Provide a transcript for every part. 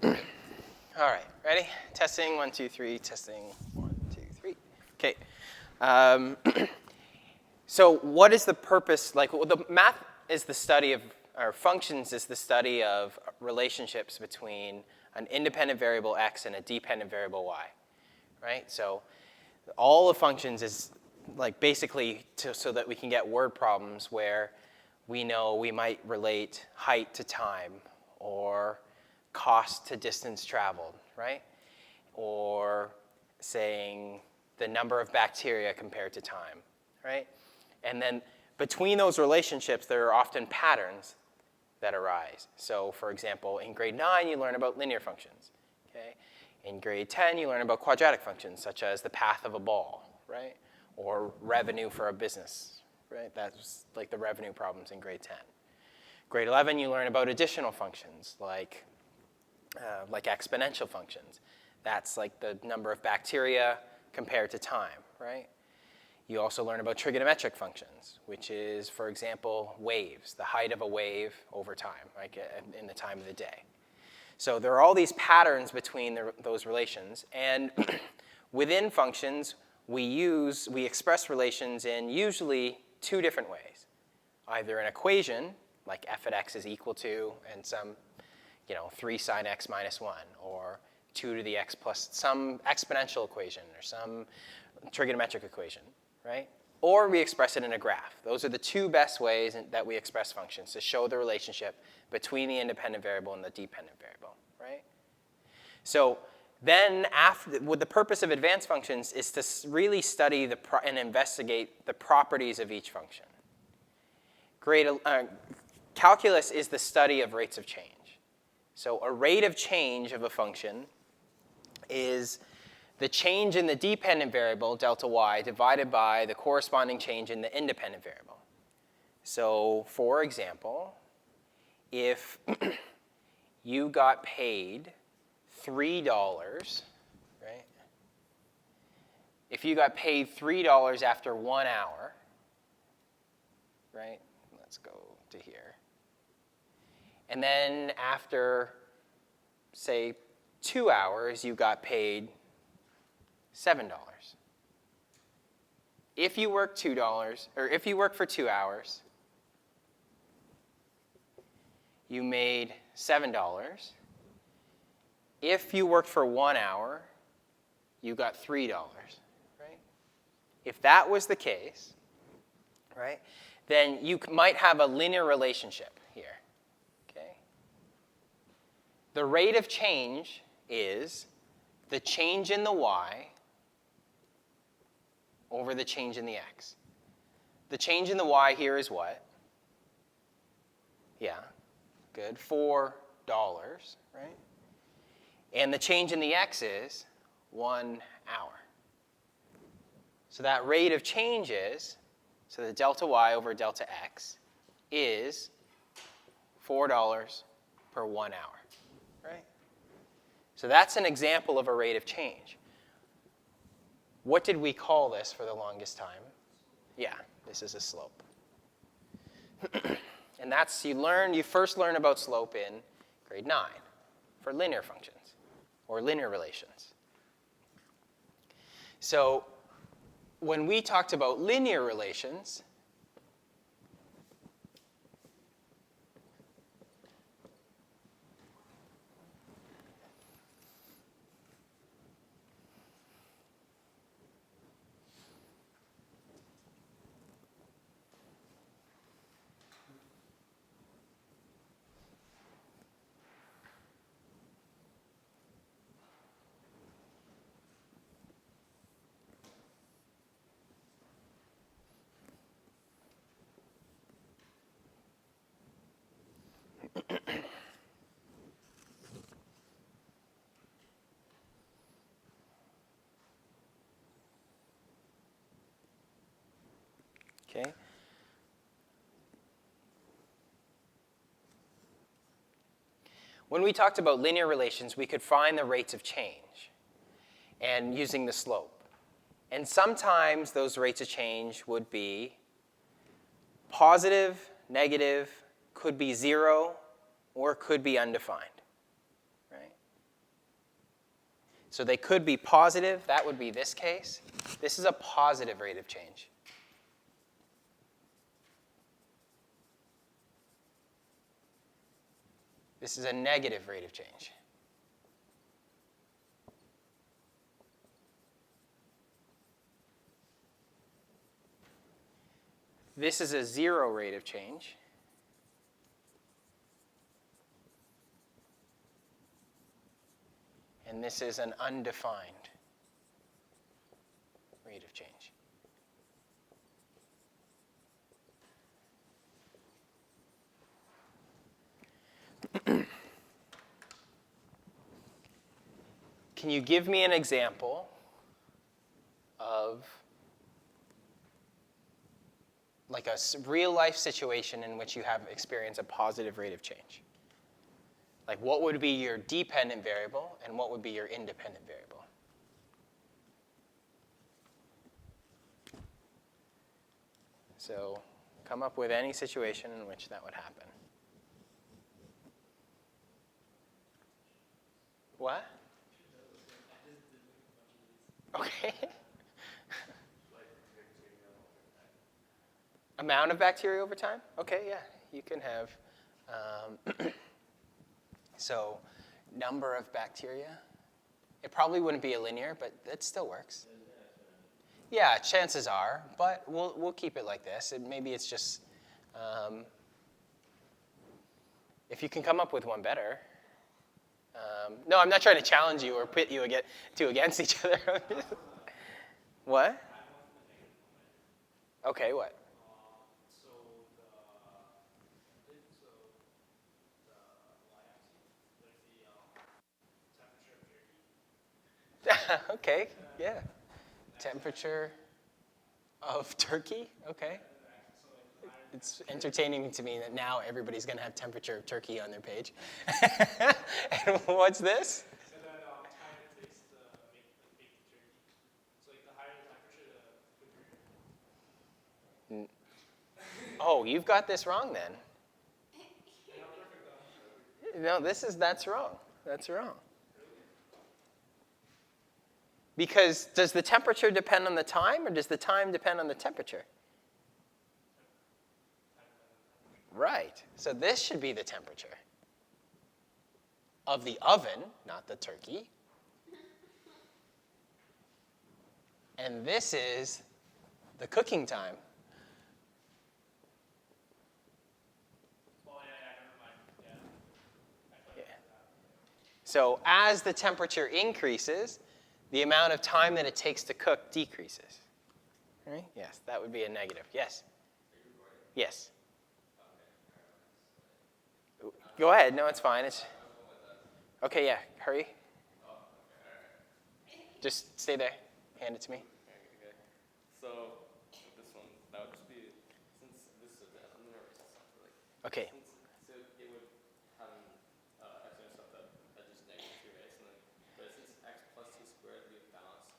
All right, ready? Testing, 1, 2, 3, testing, 1, 2, 3. Okay. Um, so what is the purpose? Like, well, the math is the study of, or functions is the study of relationships between an independent variable x and a dependent variable y, right? So all of functions is like basically so that we can get word problems where we know we might relate height to time or cost to distance traveled, right? Or saying the number of bacteria compared to time, right? And then between those relationships, there are often patterns that arise. So for example, in grade 9, you learn about linear functions, okay? In grade 10, you learn about quadratic functions, such as the path of a ball, right? Or revenue for a business, right? That's like the revenue problems in grade 10. Grade 11, you learn about additional functions, like exponential functions. That's like the number of bacteria compared to time, right? You also learn about trigonometric functions, which is, for example, waves, the height of a wave over time, like in the time of the day. So there are all these patterns between those relations, and within functions, we express relations in usually two different ways. Either an equation, like f at x is equal to, and some 3 sine x minus 1, or 2 to the x plus some exponential equation, or some trigonometric equation, right? Or we express it in a graph. Those are the two best ways that we express functions, to show the relationship between the independent variable and the dependent variable, right? So then the purpose of advanced functions is to really study and investigate the properties of each function. Calculus is the study of rates of change. So a rate of change of a function is the change in the dependent variable, delta y, divided by the corresponding change in the independent variable. So for example, if you got paid $3, right? If you got paid $3 after 1 hour, right? Let's go to here. And then after, say, 2 hours, you got paid $7. If you work $2, or if you work for 2 hours, you made $7. If you worked for 1 hour, you got $3, right? If that was the case, right, then you might have a linear relationship here. The rate of change is the change in the y over the change in the x. The change in the y here is what? Yeah, good, $4, right? And the change in the x is 1 hour. So that rate of change is, so the delta y over delta x is $4 per 1 hour. Right? So that's an example of a rate of change. What did we call this for the longest time? Yeah, this is a slope. And that's, you first learn about slope in grade 9 for linear functions or linear relations. So when we talked about linear relations, okay? When we talked about linear relations, we could find the rates of change and using the slope. And sometimes those rates of change would be positive, negative, could be 0, or could be undefined, right? So they could be positive. That would be this case. This is a positive rate of change. This is a negative rate of change. This is a 0 rate of change. And this is an undefined rate of change. Can you give me an example of like a real life situation in which you have experienced a positive rate of change? Like what would be your dependent variable and what would be your independent variable? So come up with any situation in which that would happen. What? Okay. Amount of bacteria over time? Okay, yeah. You can have, so number of bacteria. It probably wouldn't be a linear, but it still works. Yeah, chances are, but we'll keep it like this. Maybe it's just, if you can come up with one better. No, I'm not trying to challenge you or pit you against each other. What? Okay, what? Okay, yeah. Temperature of turkey, okay. It's entertaining to me that now everybody's going to have temperature of turkey on their page. And what's this? And then time it takes to make the turkey. So like the higher the temperature, the quicker. Oh, you've got this wrong then. No, that's wrong. That's wrong. Because does the temperature depend on the time, or does the time depend on the temperature? Right. So this should be the temperature of the oven, not the turkey. And this is the cooking time. Yeah. So as the temperature increases, the amount of time that it takes to cook decreases. Right? Yes, that would be a negative. Yes? Yes. Go ahead. No, it's fine. Okay, yeah. Hurry. Just stay there. Hand it to me. Okay. So with this one, that would just be, since this is a linear system, like, Okay. so it would have exponential stuff that just negative 2, right? So then, but since x plus 2 squared, we have balance,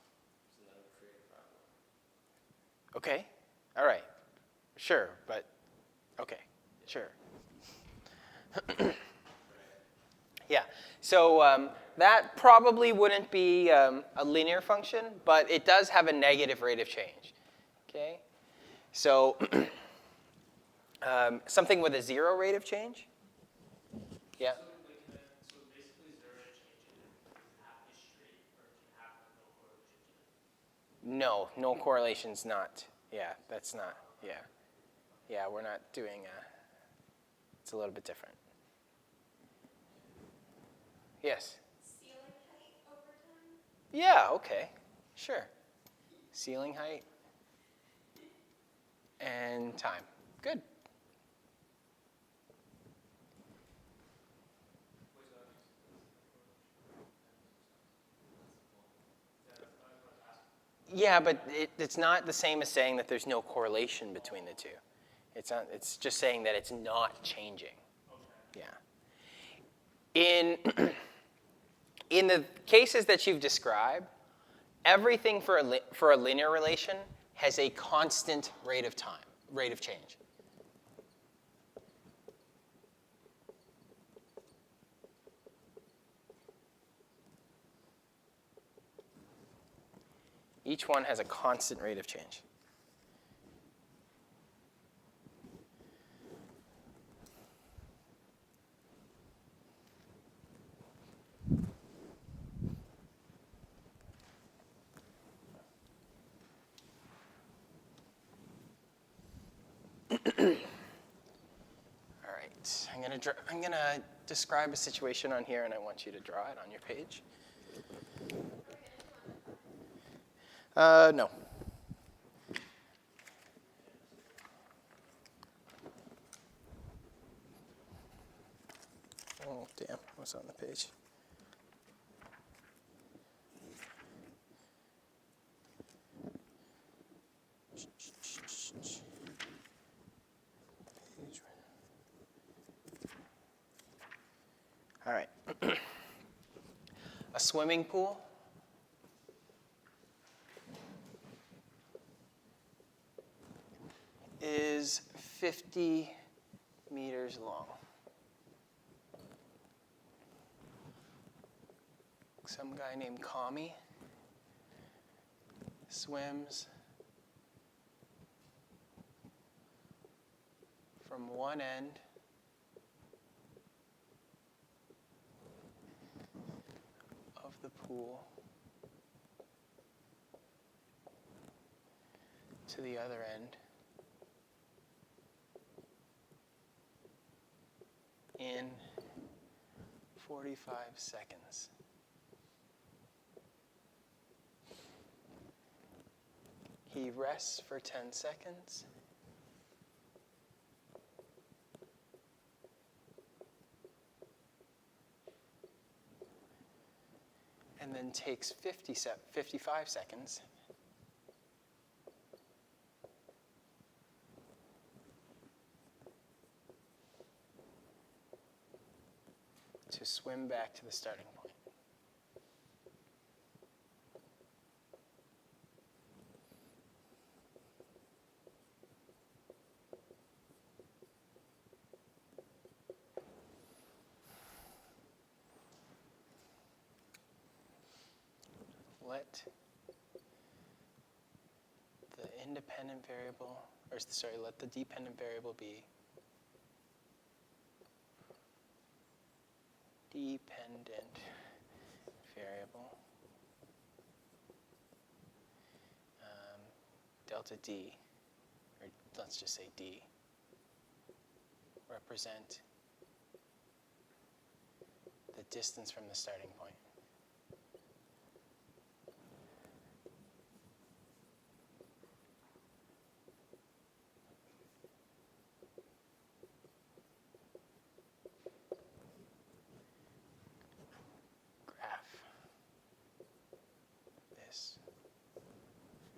so that would create a parabola. Okay. All right. Sure, but okay. Sure. Yeah. So that probably wouldn't be a linear function, but it does have a negative rate of change. Okay. So something with a 0 rate of change. Yeah. So basically 0 rate of change is half is straight, or do you have no correlation to it? No, no correlation's not. Yeah, that's not. Yeah. Yeah, we're not doing it's a little bit different. Yes? Ceiling height over time? Yeah, okay. Sure. Ceiling height and time. Good. Yeah, but it's not the same as saying that there's no correlation between the two. It's just saying that it's not changing. Yeah. In the cases that you've described, everything for a linear relation has a constant rate of change. Each one has a constant rate of change. All right, I'm gonna describe a situation on here, and I want you to draw it on your page. No. Oh, damn, what's on the page? All right. A swimming pool is 50 meters long. Some guy named Kami swims from one end of the pool to the other end in 45 seconds. He rests for 10 seconds. And then takes 55 seconds to swim back to the starting point. Let the independent variable, let the dependent variable be dependent variable delta D, or let's just say D, represent the distance from the starting point. Graph this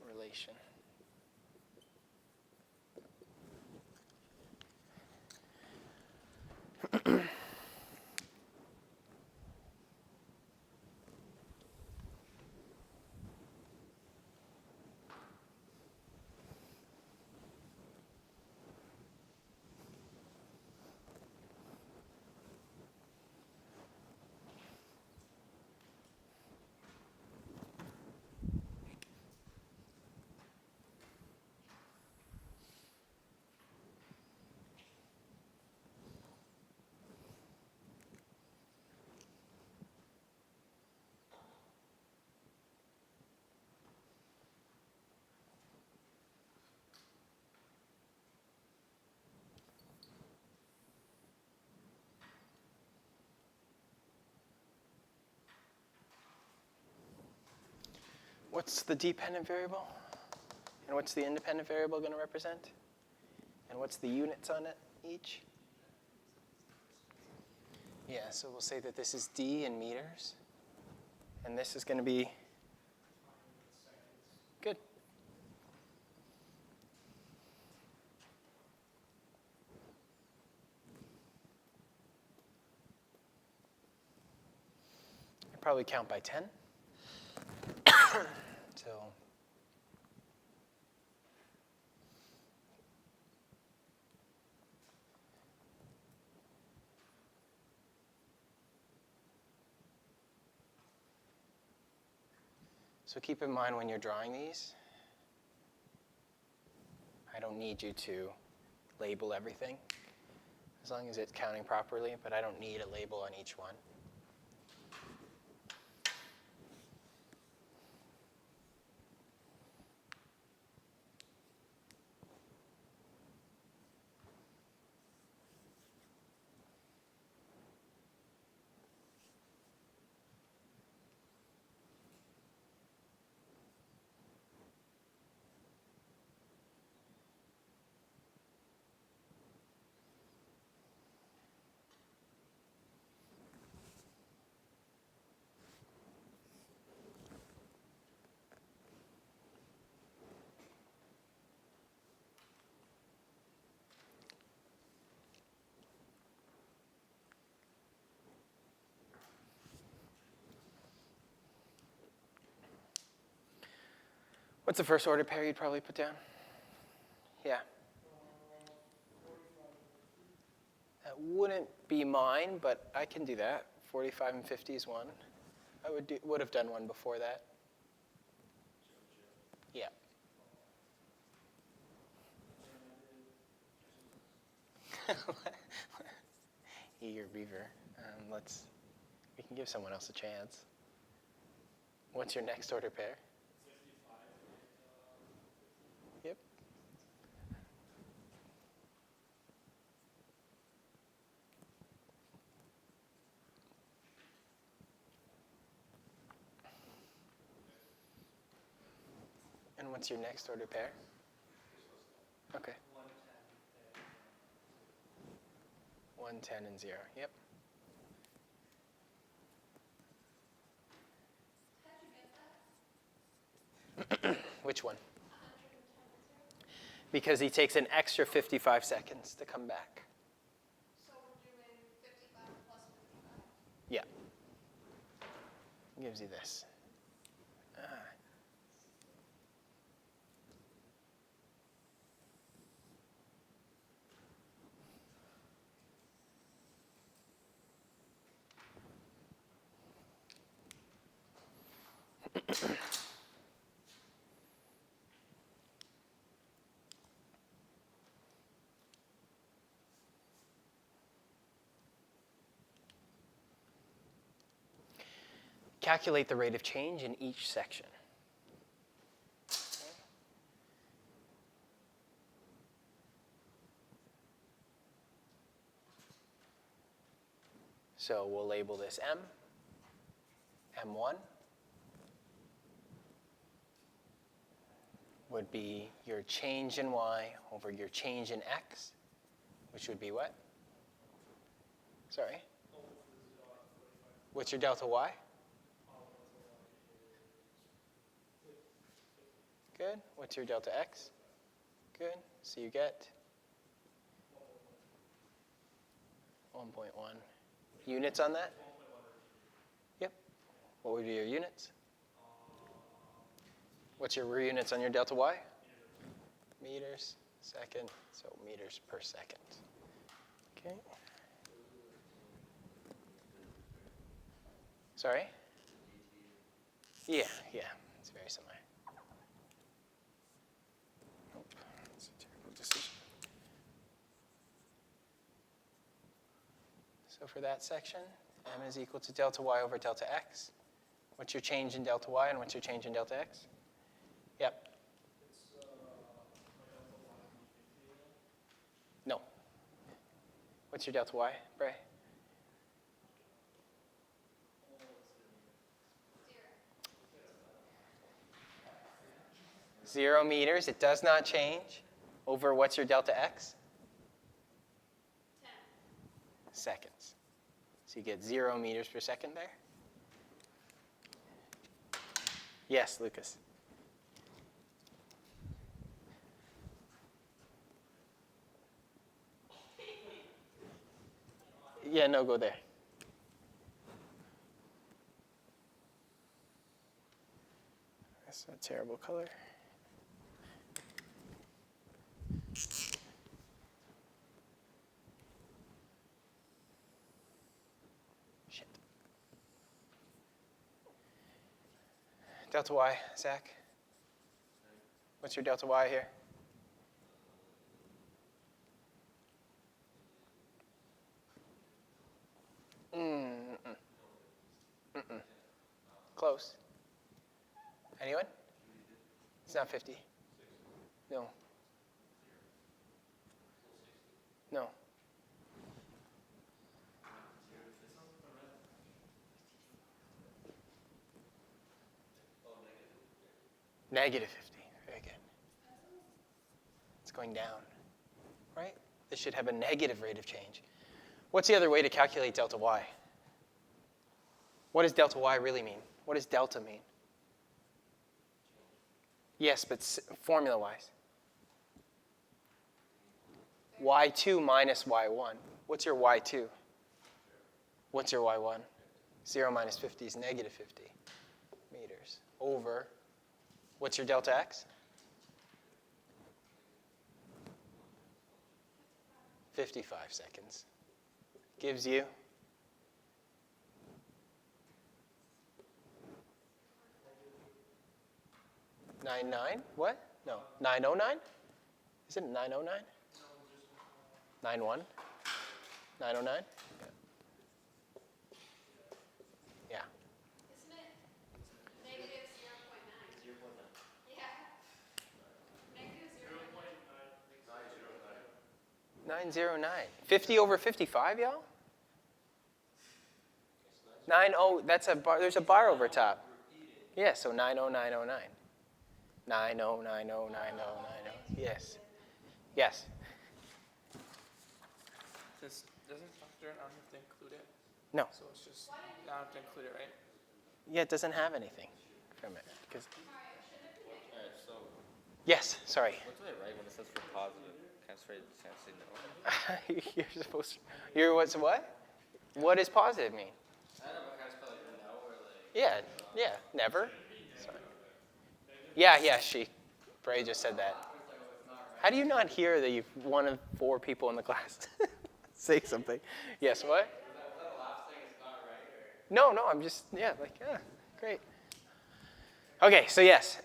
relation. What's the dependent variable? And what's the independent variable going to represent? And what's the units on it each? Yeah, so we'll say that this is D in meters. And this is going to be good. I'd probably count by 10. So keep in mind when you're drawing these, I don't need you to label everything, as long as it's counting properly, but I don't need a label on each one. What's the first order pair you'd probably put down? Yeah. That wouldn't be mine, but I can do that. 45 and 50 is one. I would have done one before that. Yeah. Eager beaver. We can give someone else a chance. What's your next order pair? 55 and Yep. And what's your next order pair? Okay. 1, 10, and 0. Yep. How'd you get that? Which one? 110 and 0? Because he takes an extra 55 seconds to come back. So we're doing 55 plus 55. Yeah. Gives you this. Calculate the rate of change in each section. So we'll label this M, M1 would be your change in Y over your change in X, which would be what? Sorry? What's your delta Y? Good. What's your delta X? Good. So you get 1.1 units on that? Yep. What would be your units? What's your units on your delta Y? Meters, second, so meters per second. Okay. Sorry? Yeah, it's very similar. Nope, that's a terrible decision. So for that section, M is equal to delta Y over delta X. What's your change in delta Y and what's your change in delta X? Yep. No. What's your delta Y, Bray? 0 meters. It does not change. Over what's your delta X? 10. Seconds. So you get 0 meters per second there. Yes, Lucas. Yeah, no, go there. That's a terrible color. Shit. Delta y, Zach? What's your delta y here? Mm-mm. Mm-mm. Close. Anyone? It's not 50. No. No. Negative 50. Very good. It's going down, right? This should have a negative rate of change. What's the other way to calculate delta y? What does delta y really mean? What does delta mean? Yes, but formula-wise. y2 minus y1. What's your y2? What's your y1? 0 minus 50 is negative 50 meters over, what's your delta x? 55 seconds. Gives you? $9.9? What? No. $9.09? Is it $9.09? 9.1? 9.09? Yeah. Isn't it negative 0.9? 0.9. Yeah. Negative 0.9. 909. 50 over 55, y'all? 90, that's a bar, there's a bar over top. Yeah, so 90909. 90909090. Yes. Yes. This doesn't factor in, I don't have to include it. No. So it's just, I don't have to include it, right? Yeah, it doesn't have anything from it. Alright, so Yes, sorry. what do I write when it says for positive? Can't say no. You're supposed to. You're what's what? What does positive mean? I don't know, but can I spell like no or like? Yeah, never. Sorry. Yeah, Bray just said that. How do you not hear that you've one of 4 people in the class say something? Yes, what? No, I'm just, great. Okay, so yes.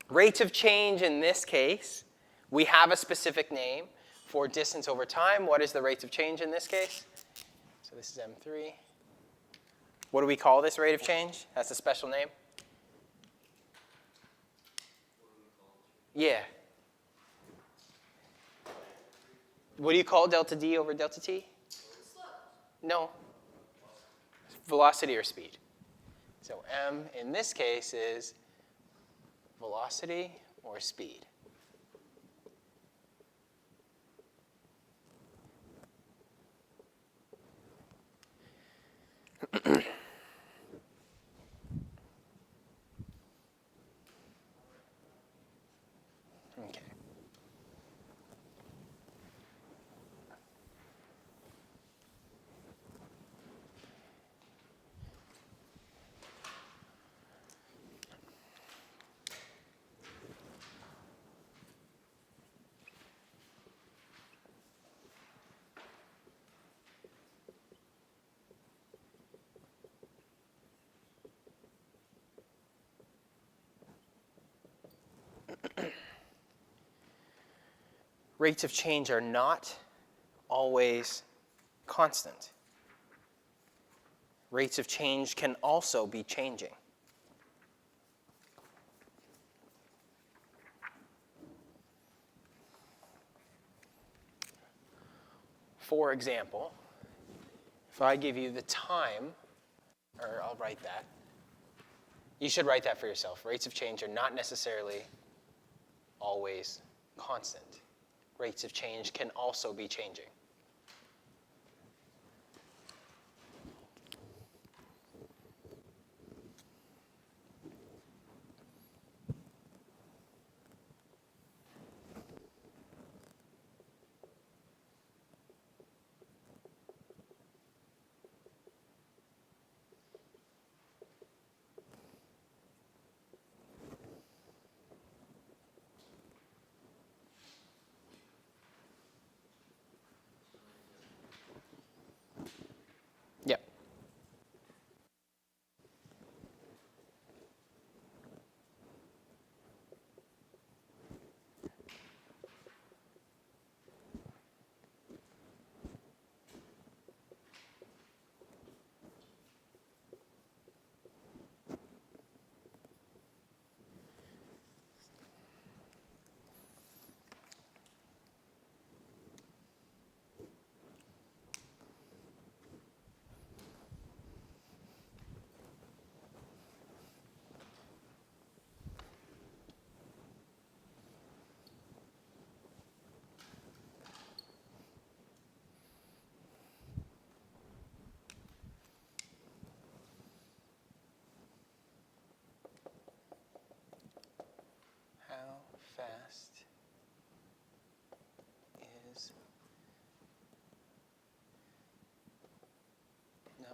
Rates of change in this case, we have a specific name for distance over time. What is the rates of change in this case? So this is M3. What do we call this rate of change? That's a special name? Yeah. What do you call delta D over delta T? Slope. No. Velocity or speed. So M in this case is velocity or speed. Okay. Rates of change are not always constant. Rates of change can also be changing. For example, if I give you the time, or I'll write that. You should write that for yourself. Rates of change are not necessarily always constant. Rates of change can also be changing.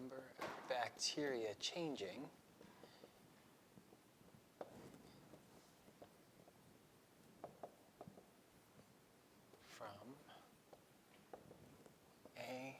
number of bacteria changing from A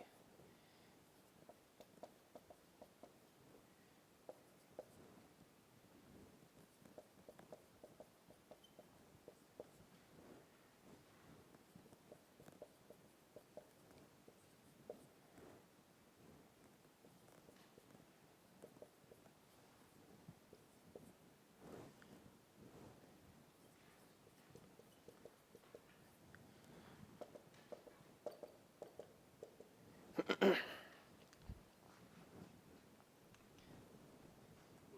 Would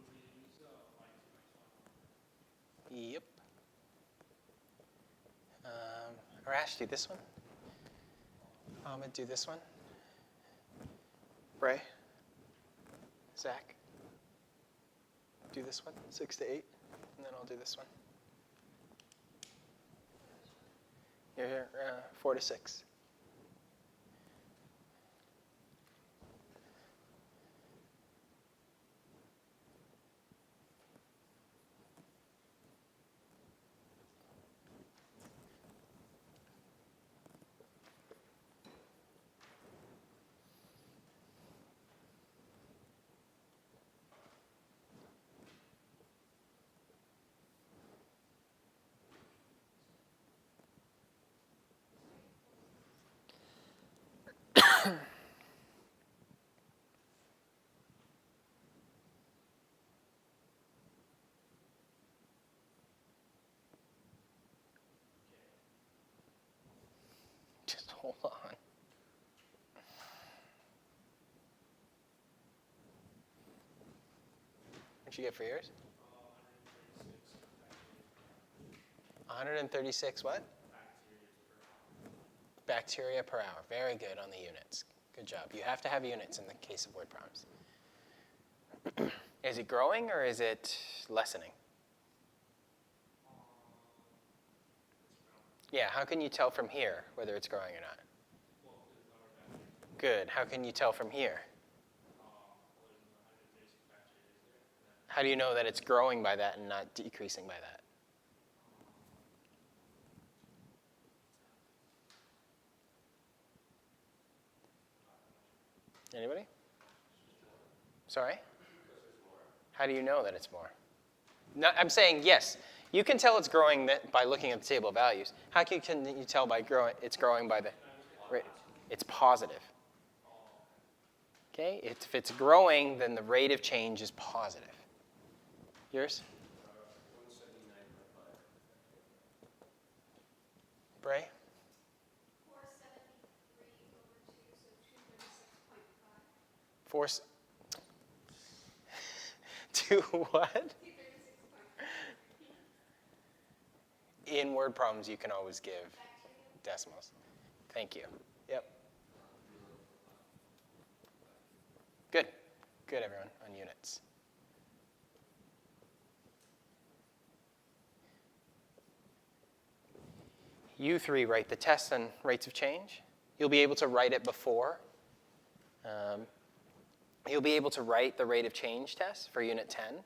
we use like 2x1? Yep. Arash, do this one. Ahmed, do this one. Bray. Zach. Do this one, 6 to 8, and then I'll do this one. You're here, 4 to 6. Just hold on. What'd you get for yours? 136 what? Bacteria per hour. Very good on the units. Good job. You have to have units in the case of word problems. Is it growing or is it lessening? Yeah, how can you tell from here whether it's growing or not? Good. How can you tell from here? How do you know that it's growing by that and not decreasing by that? Anybody? Sorry? How do you know that it's more? No, I'm saying yes. You can tell it's growing by looking at the table of values. How can you tell by it's growing by the rate? It's positive. Okay? If it's growing, then the rate of change is positive. Yours? 179.5. Bray? 473 over 2, so 236.5. 2 what? 236.5. In word problems, you can always give Bacteria. decimals. Thank you. Yep. Good. Good, everyone, on units. You three write the tests and rates of change. You'll be able to write it before. You'll be able to write the rate of change test for Unit 10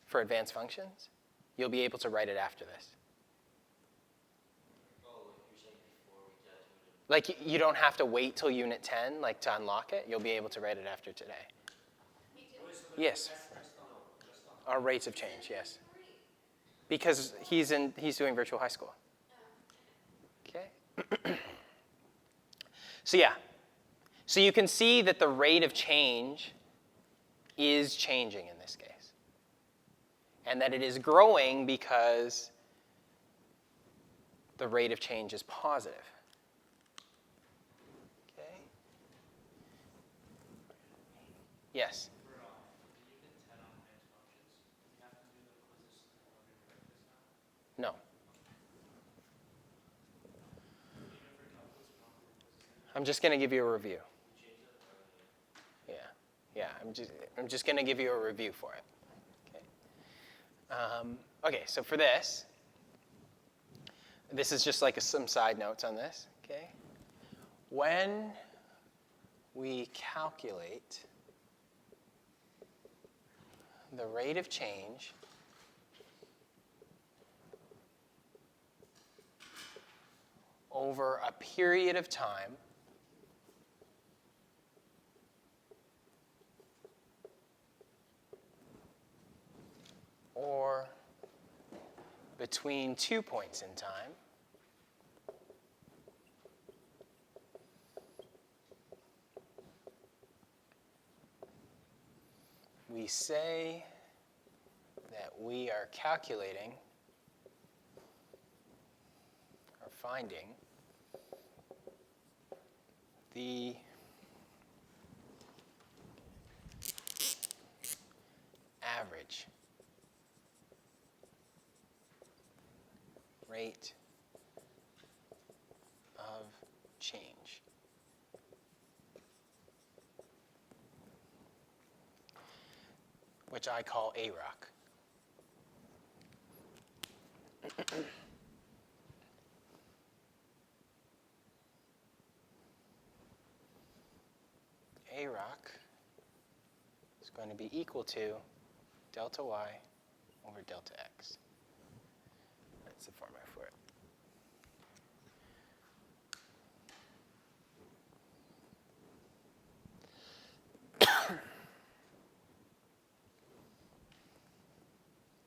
for advanced functions. You'll be able to write it after this. Oh, like you're saying before we get to it. Like, you don't have to wait till Unit 10, like, to unlock it. You'll be able to write it after today. Me too. Yes. Our rates of change, yes. Great. Because he's doing virtual high school. Okay. So yeah. So you can see that the rate of change is changing in this case. And that it is growing because the rate of change is positive. Okay. Yes. For the unit 10 on advanced functions, do we have to do the quizzes in order to write this now? No. Even for calculus, we don't have to do quizzes. I'm just going to give you a review. You change that or Yeah. I'm just going to give you a review for it. Okay. Okay. So for this is just like some side notes on this. Okay. When we calculate the rate of change over a period of time or between 2 points in time we say that we are calculating or finding the average rate of change. Which I call AROC. AROC is going to be equal to delta y over delta x. That's the format for it.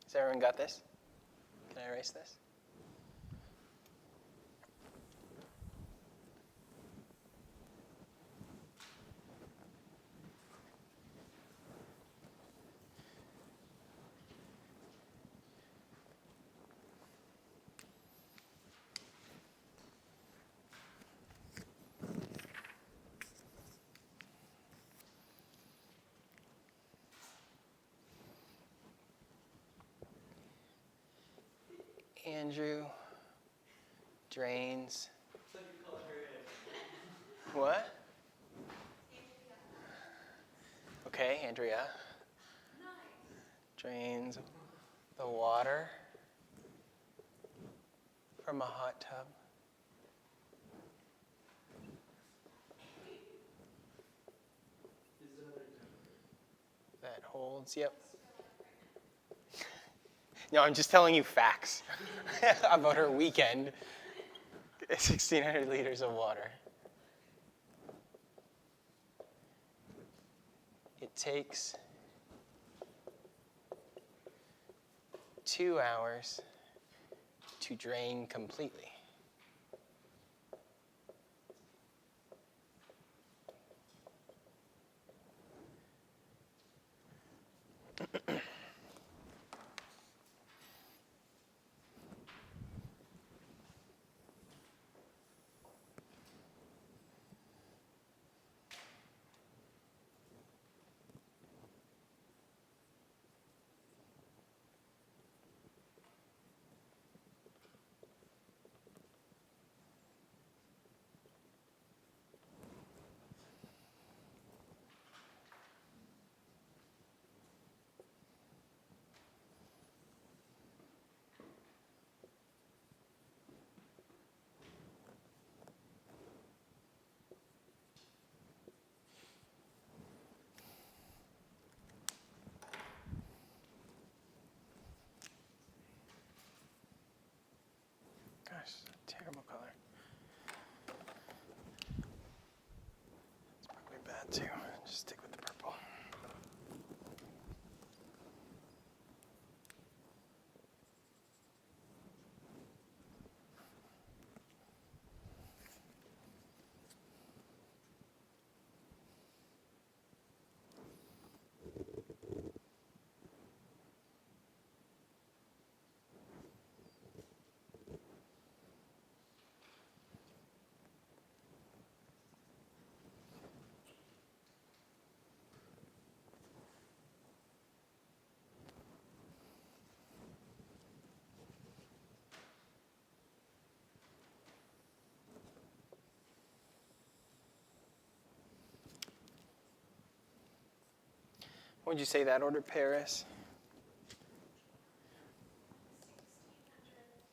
Has everyone got this? Can I erase this? Andrew drains. What? Okay, Andrea. Drains the water from a hot tub. That holds, yep. No, I'm just telling you facts about her weekend. 1,600 liters of water. It takes 2 hours to drain completely. Gosh, terrible color. It's probably bad too. Just stick with the purple. What would you say that order pair is?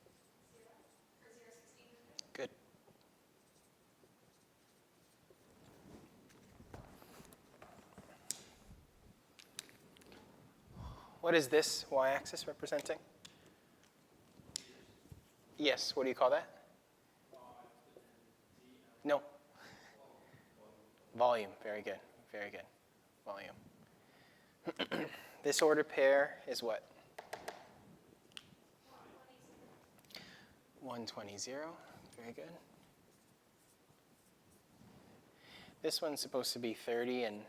1600 or 0, or 0, 1600? Good. What is this y-axis representing? Yes, what do you call that? No. Volume, very good, very good. Volume. This ordered pair is what? 120, very good. This one's supposed to be 30 and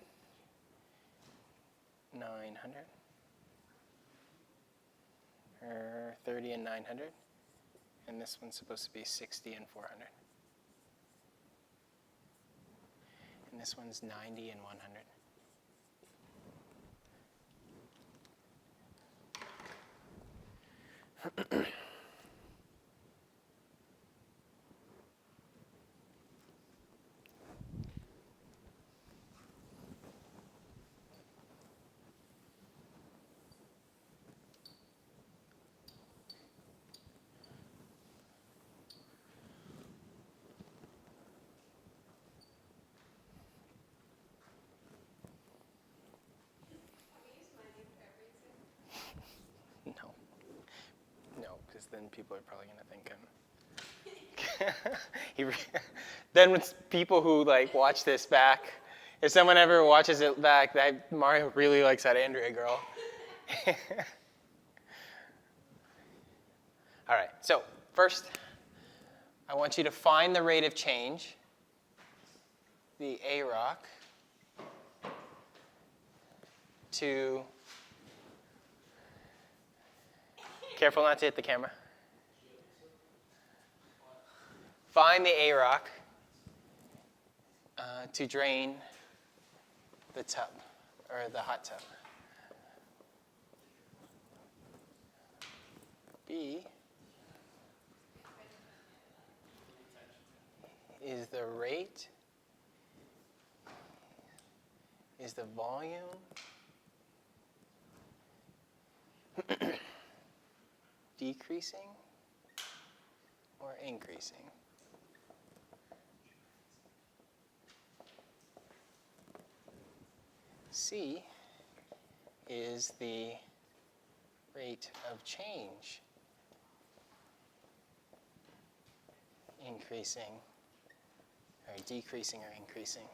900. Or 30 and 900. And this one's supposed to be 60 and 400. And this one's 90 and 100. No. No, because then people are probably going to think I'm... Then when people who like watch this back, if someone ever watches it back, that Mario really likes that Andrea girl. All right, so first, I want you to find the rate of change, the AROC, to... Careful not to hit the camera. Find the AROC to drain the tub, or the hot tub. B is the rate, is the volume, decreasing or increasing? C is the rate of change, increasing or decreasing or increasing.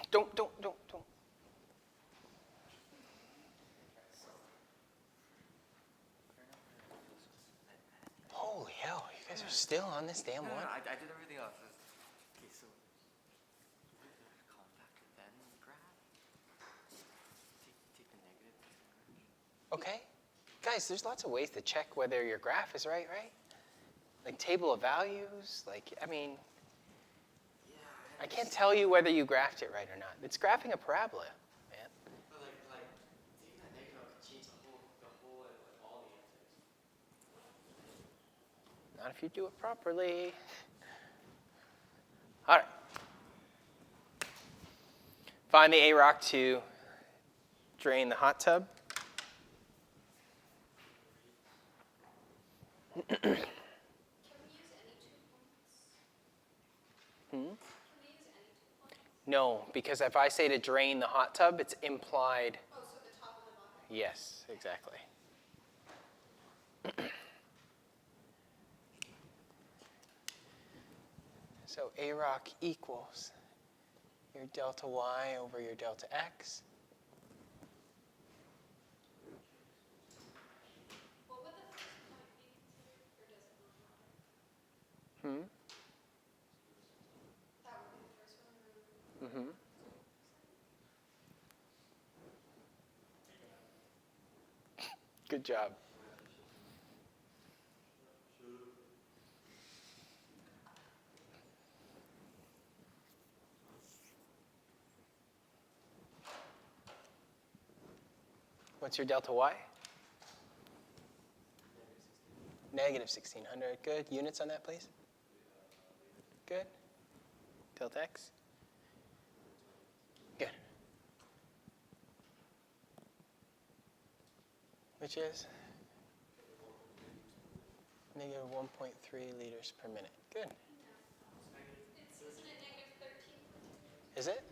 Don't. Holy hell, you guys are still on this damn one? I did everything else. Okay, so compactor, then graph. Take the negative. Okay. Guys, there's lots of ways to check whether your graph is right? Like table of values, I mean, I can't tell you whether you graphed it right or not. It's graphing a parabola, man. But like taking that negative out could change the whole all the answers. Not if you do it properly. All right. Find the AROC to drain the hot tub. Can we use any 2 points? Can we use any 2 points? No, because if I say to drain the hot tub, it's implied. Oh, so the top and the bottom. Yes, exactly. So AROC equals your delta y over your delta x. What would the first point be considered, or does it not matter? That would be the first one. Mm-hmm. Good job. What's your delta y? Negative 1600. Good. Units on that, please? Good. Delta x? Good. Which is? Negative 1.3 liters per minute. Good. Isn't it negative 13? Is it?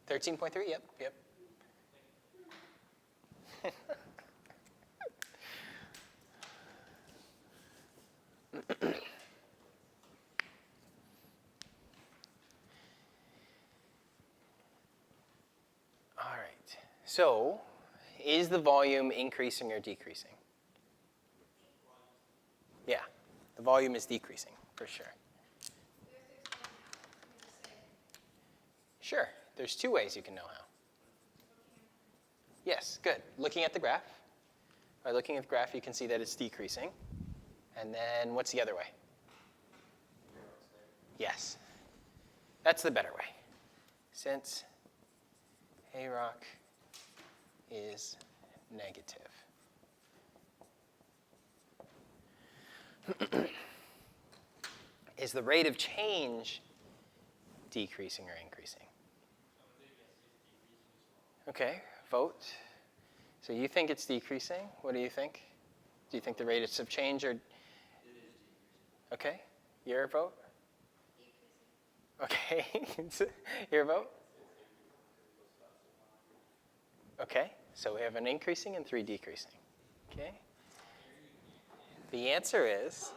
13.3? Yep, yep. All right. So, is the volume increasing or decreasing? Yeah, the volume is decreasing, for sure. We have to explain how. I'm going to say Sure, there's two ways you can know how. Yes, good. Looking at the graph. By looking at the graph, you can see that it's decreasing. And then what's the other way? Yes, that's the better way. Since A rock is negative. Is the rate of change decreasing or increasing? Okay, vote. So you think it's decreasing. What do you think? Do you think the rates of change are? It is decreasing. Okay, your vote? decreasing. Okay, your vote? Okay, so we have an increasing and 3 decreasing. Okay. The answer is,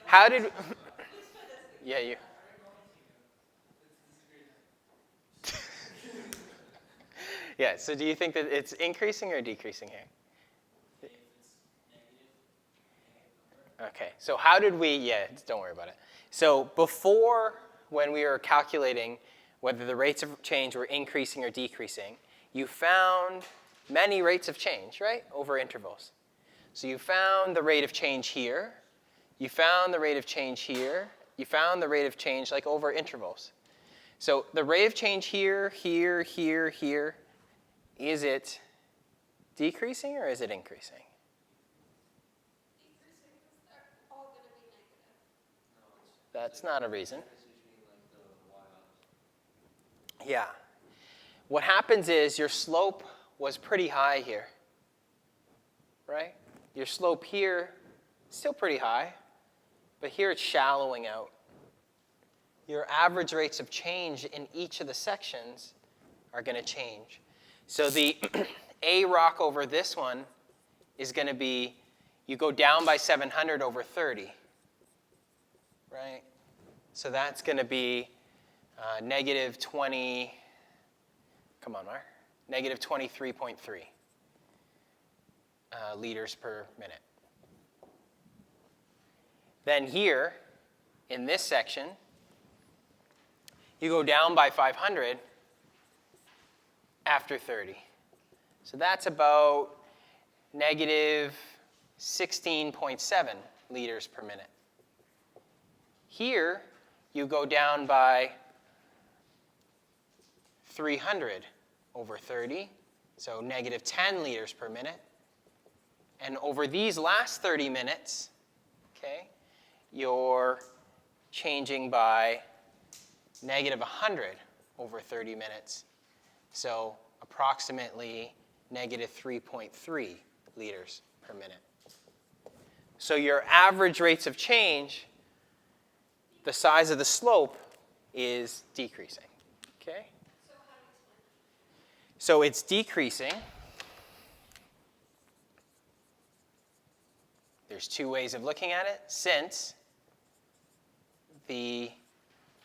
how did, yeah, you. Yeah, so do you think that it's increasing or decreasing here? Okay, so how did we, yeah, don't worry about it. So before, when we were calculating whether the rates of change were increasing or decreasing, you found many rates of change, right, over intervals. So you found the rate of change here, you found the rate of change here, you found the rate of change like over intervals. So the rate of change here, here, here, here, is it decreasing or is it increasing? Decreasing because they're all going to be negative. That's not a reason. Between like the y-ups. Yeah. What happens is your slope was pretty high here, right? Your slope here, still pretty high, but here it's shallowing out. Your average rates of change in each of the sections are going to change. So the A rock over this one is going to be, you go down by 700 over 30, right? So that's going to be negative 20, come on, Mark, negative 23.3 liters per minute. Then here, in this section, you go down by 500 after 30. So that's about negative 16.7 liters per minute. Here, you go down by 300 over 30, so negative 10 liters per minute. And over these last 30 minutes, okay, you're changing by negative 100 over 30 minutes. So approximately negative 3.3 liters per minute. So your average rates of change, the size of the slope is decreasing. Okay? So how do you explain that? So it's decreasing. There's two ways of looking at it. Since the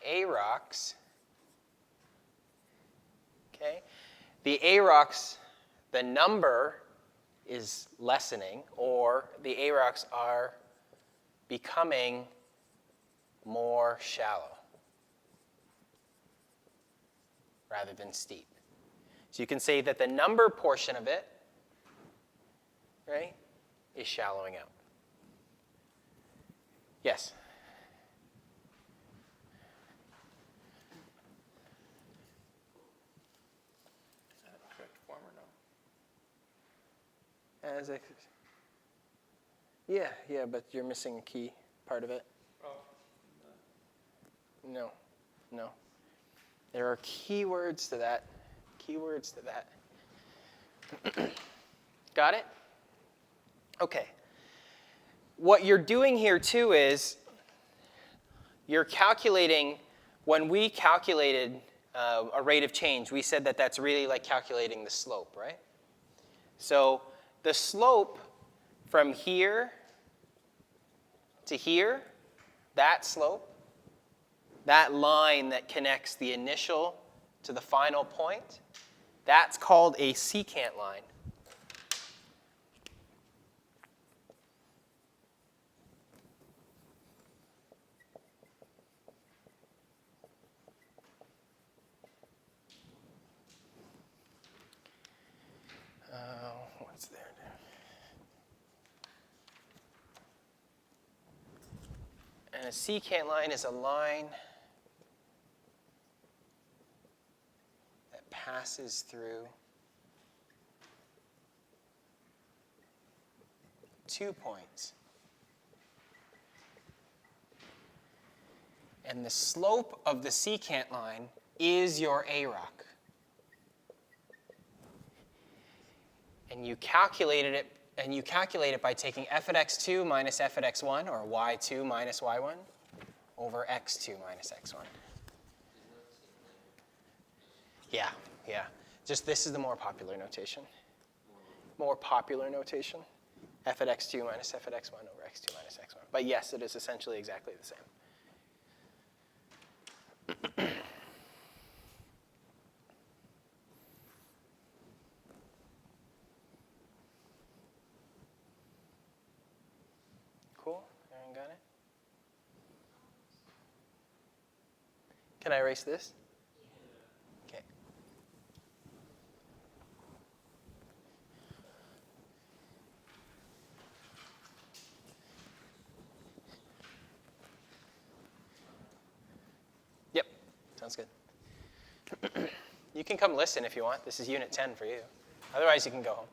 A rocks, okay, the A rocks, the number is lessening, or the A rocks are becoming more shallow rather than steep. So you can say that the number portion of it, right, is shallowing out. Yes? Is that correct form or no? As a, Yeah, but you're missing a key part of it. Oh. No. There are keywords to that. Keywords to that. Got it? Okay. What you're doing here too is you're calculating, when we calculated a rate of change, we said that that's really like calculating the slope, right? So the slope from here to here, that slope, that line that connects the initial to the final point, that's called a secant line. What's there now? And a secant line is a line that passes through 2 points. And the slope of the secant line is your AROC. And you calculate it by taking f at x2 minus f at x1, or y2 minus y1, over x2 minus x1. Yeah. Just this is the more popular notation. F at x2 minus f at x1 over x2 minus x1. But yes, it is essentially exactly the same. Cool? Everyone got it? Can I erase this? Okay. Yep, sounds good. You can come listen if you want. This is Unit 10 for you. Otherwise, you can go home.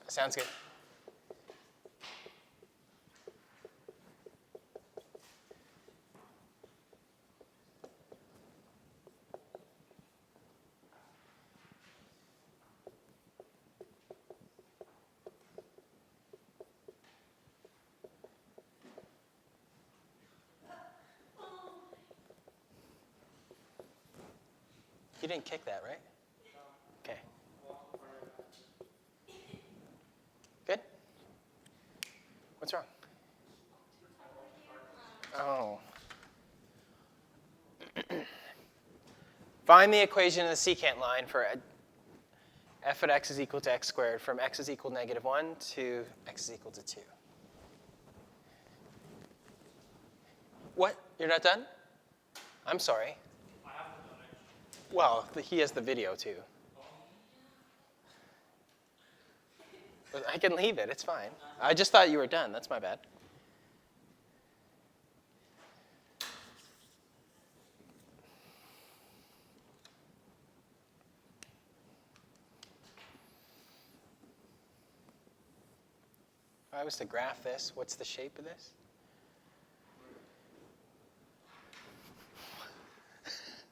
Sounds good. You didn't kick that, right? Okay. Good? What's wrong? Oh. Find the equation of the secant line for f at x is equal to x squared from x is equal to -1 to x is equal to 2. What? You're not done? I'm sorry. I haven't done it. Well, he has the video too. But I can leave it. It's fine. I just thought you were done. That's my bad. If I was to graph this, what's the shape of this? It's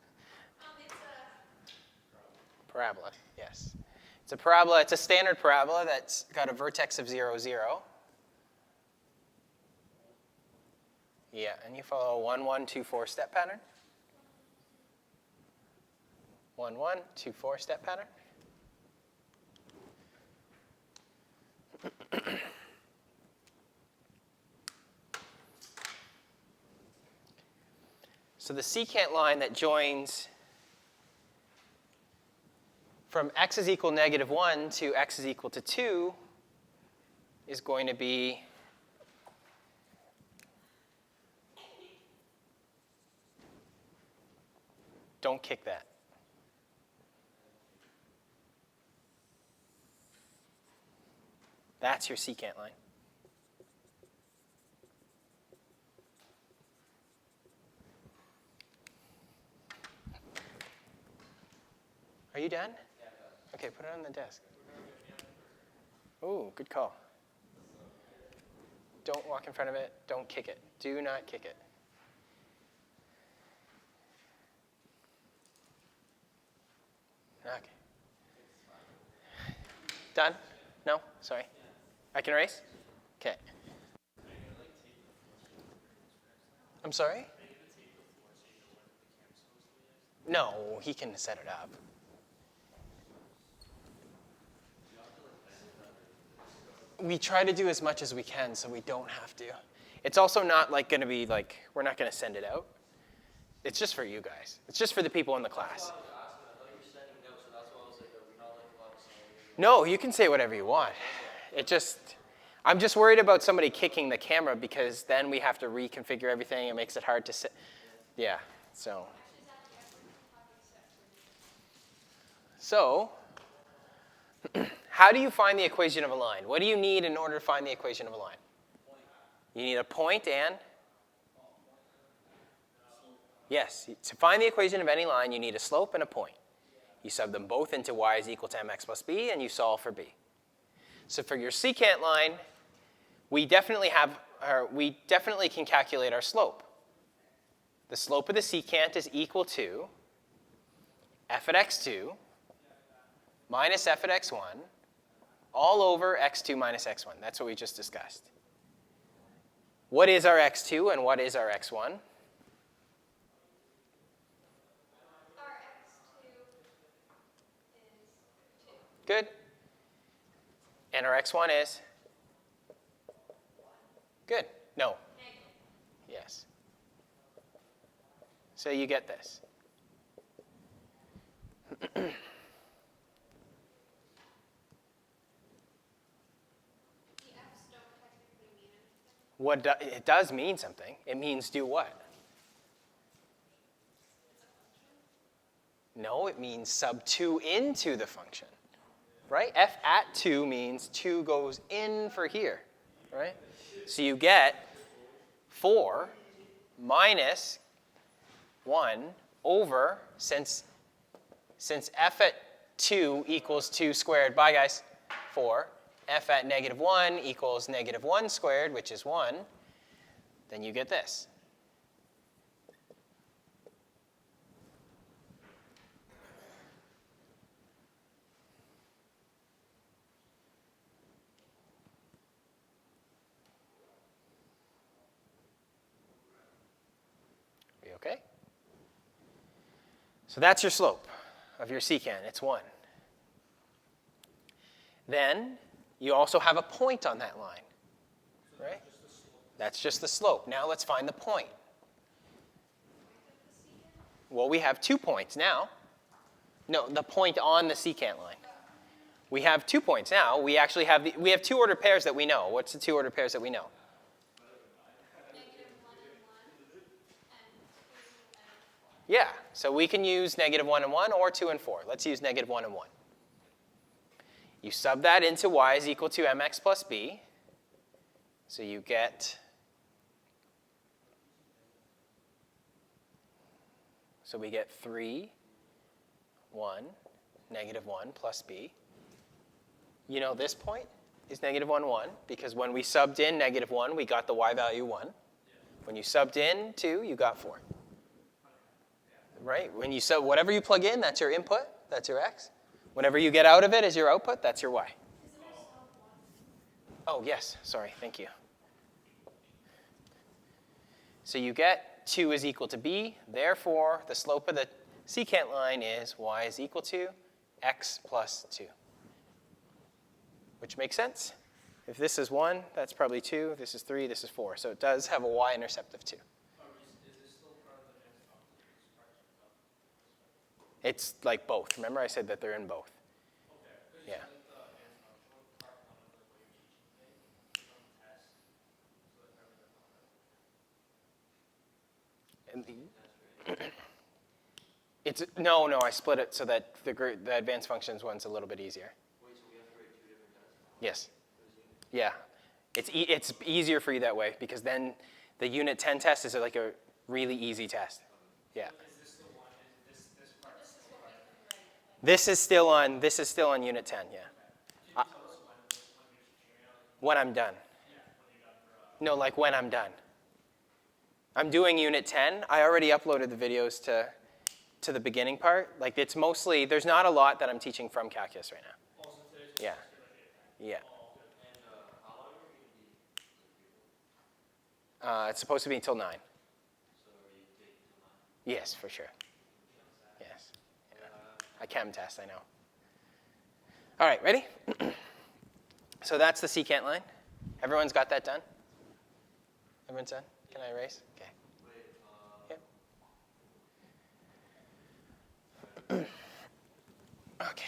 Parabola, yes. It's a parabola. It's a standard parabola that's got a vertex of 0, 0. Yeah, and you follow a 1, 1, 2, 4 step pattern. 1, 1, 2, 4 step pattern. So the secant line that joins from x is equal to -1 to x is equal to 2 is going to be don't kick that. That's your secant line. Are you done? Okay, put it on the desk. Ooh, good call. Don't walk in front of it. Don't kick it. Do not kick it. Okay. Done? No? Sorry. I can erase? Okay. I'm sorry? No, he can set it up. We try to do as much as we can so we don't have to. It's also not like going to be like, we're not going to send it out. It's just for you guys. It's just for the people in the class. No, you can say whatever you want. I'm just worried about somebody kicking the camera because then we have to reconfigure everything. It makes it hard to sit. Yeah, so. So, how do you find the equation of a line? What do you need in order to find the equation of a line? You need a point and? Yes, to find the equation of any line, you need a slope and a point. You sub them both into y is equal to mx plus b, and you solve for b. So for your secant line, we definitely can calculate our slope. The slope of the secant is equal to f at x2 minus f at x1 all over x2 minus x1. That's what we just discussed. What is our x2 and what is our x1? Our x2 is 2. Good. And our x1 is? Good. No. Negative. Yes. So you get this. The f's don't technically mean anything. It does mean something. It means do what? No, it means sub 2 into the function. Right? F at 2 means 2 goes in for here. Right? So you get 4 minus 1 over, since f at 2 equals 2 squared, bye guys, 4, f at negative 1 equals negative 1 squared, which is 1, then you get this. Are you okay? So that's your slope of your secant. It's 1. Then you also have a point on that line, right? That's just the slope. Now let's find the point. Well, we have 2 points now. No, the point on the secant line. We have 2 points now. We actually have we have 2 ordered pairs that we know. What's the 2 ordered pairs that we know? Negative 1 and 1, and 2 and 4. Yeah, so we can use negative 1 and 1 or 2 and 4. Let's use negative 1 and 1. You sub that into y is equal to mx plus b. So you get, so we get 3, 1, negative 1 plus b. You know this point is negative 1, 1, because when we subbed in negative 1, we got the y value 1. When you subbed in 2, you got 4. Right? When you sub, whatever you plug in, that's your input, that's your x. Whatever you get out of it as your output, that's your y. Oh, yes, sorry, thank you. So you get 2 is equal to b, therefore the slope of the secant line is y is equal to x plus 2. Which makes sense. If this is 1, that's probably 2, this is 3, this is 4. So it does have a y-intercept of 2. It's like both. Remember I said that they're in both. Yeah. And no, I split it so that the advanced functions one's a little bit easier. Wait, so we have to write 2 different tests? Yes. Yeah. It's easier for you that way because then the unit 10 test is like a really easy test. Yeah. This is still on unit 10, yeah. When I'm done. No, like when I'm done. I'm doing unit 10. I already uploaded the videos to the beginning part. Like it's mostly, there's not a lot that I'm teaching from calculus right now. Also, today's Yeah. Yeah. all good. And how long are you going to be? It's supposed to be until 9. So are you taking till 9? Yes, for sure. Yes. Yeah. A chem test, I know. All right, ready? So that's the secant line. Everyone's got that done? Everyone's done? Can I erase? Okay. Yep. Okay.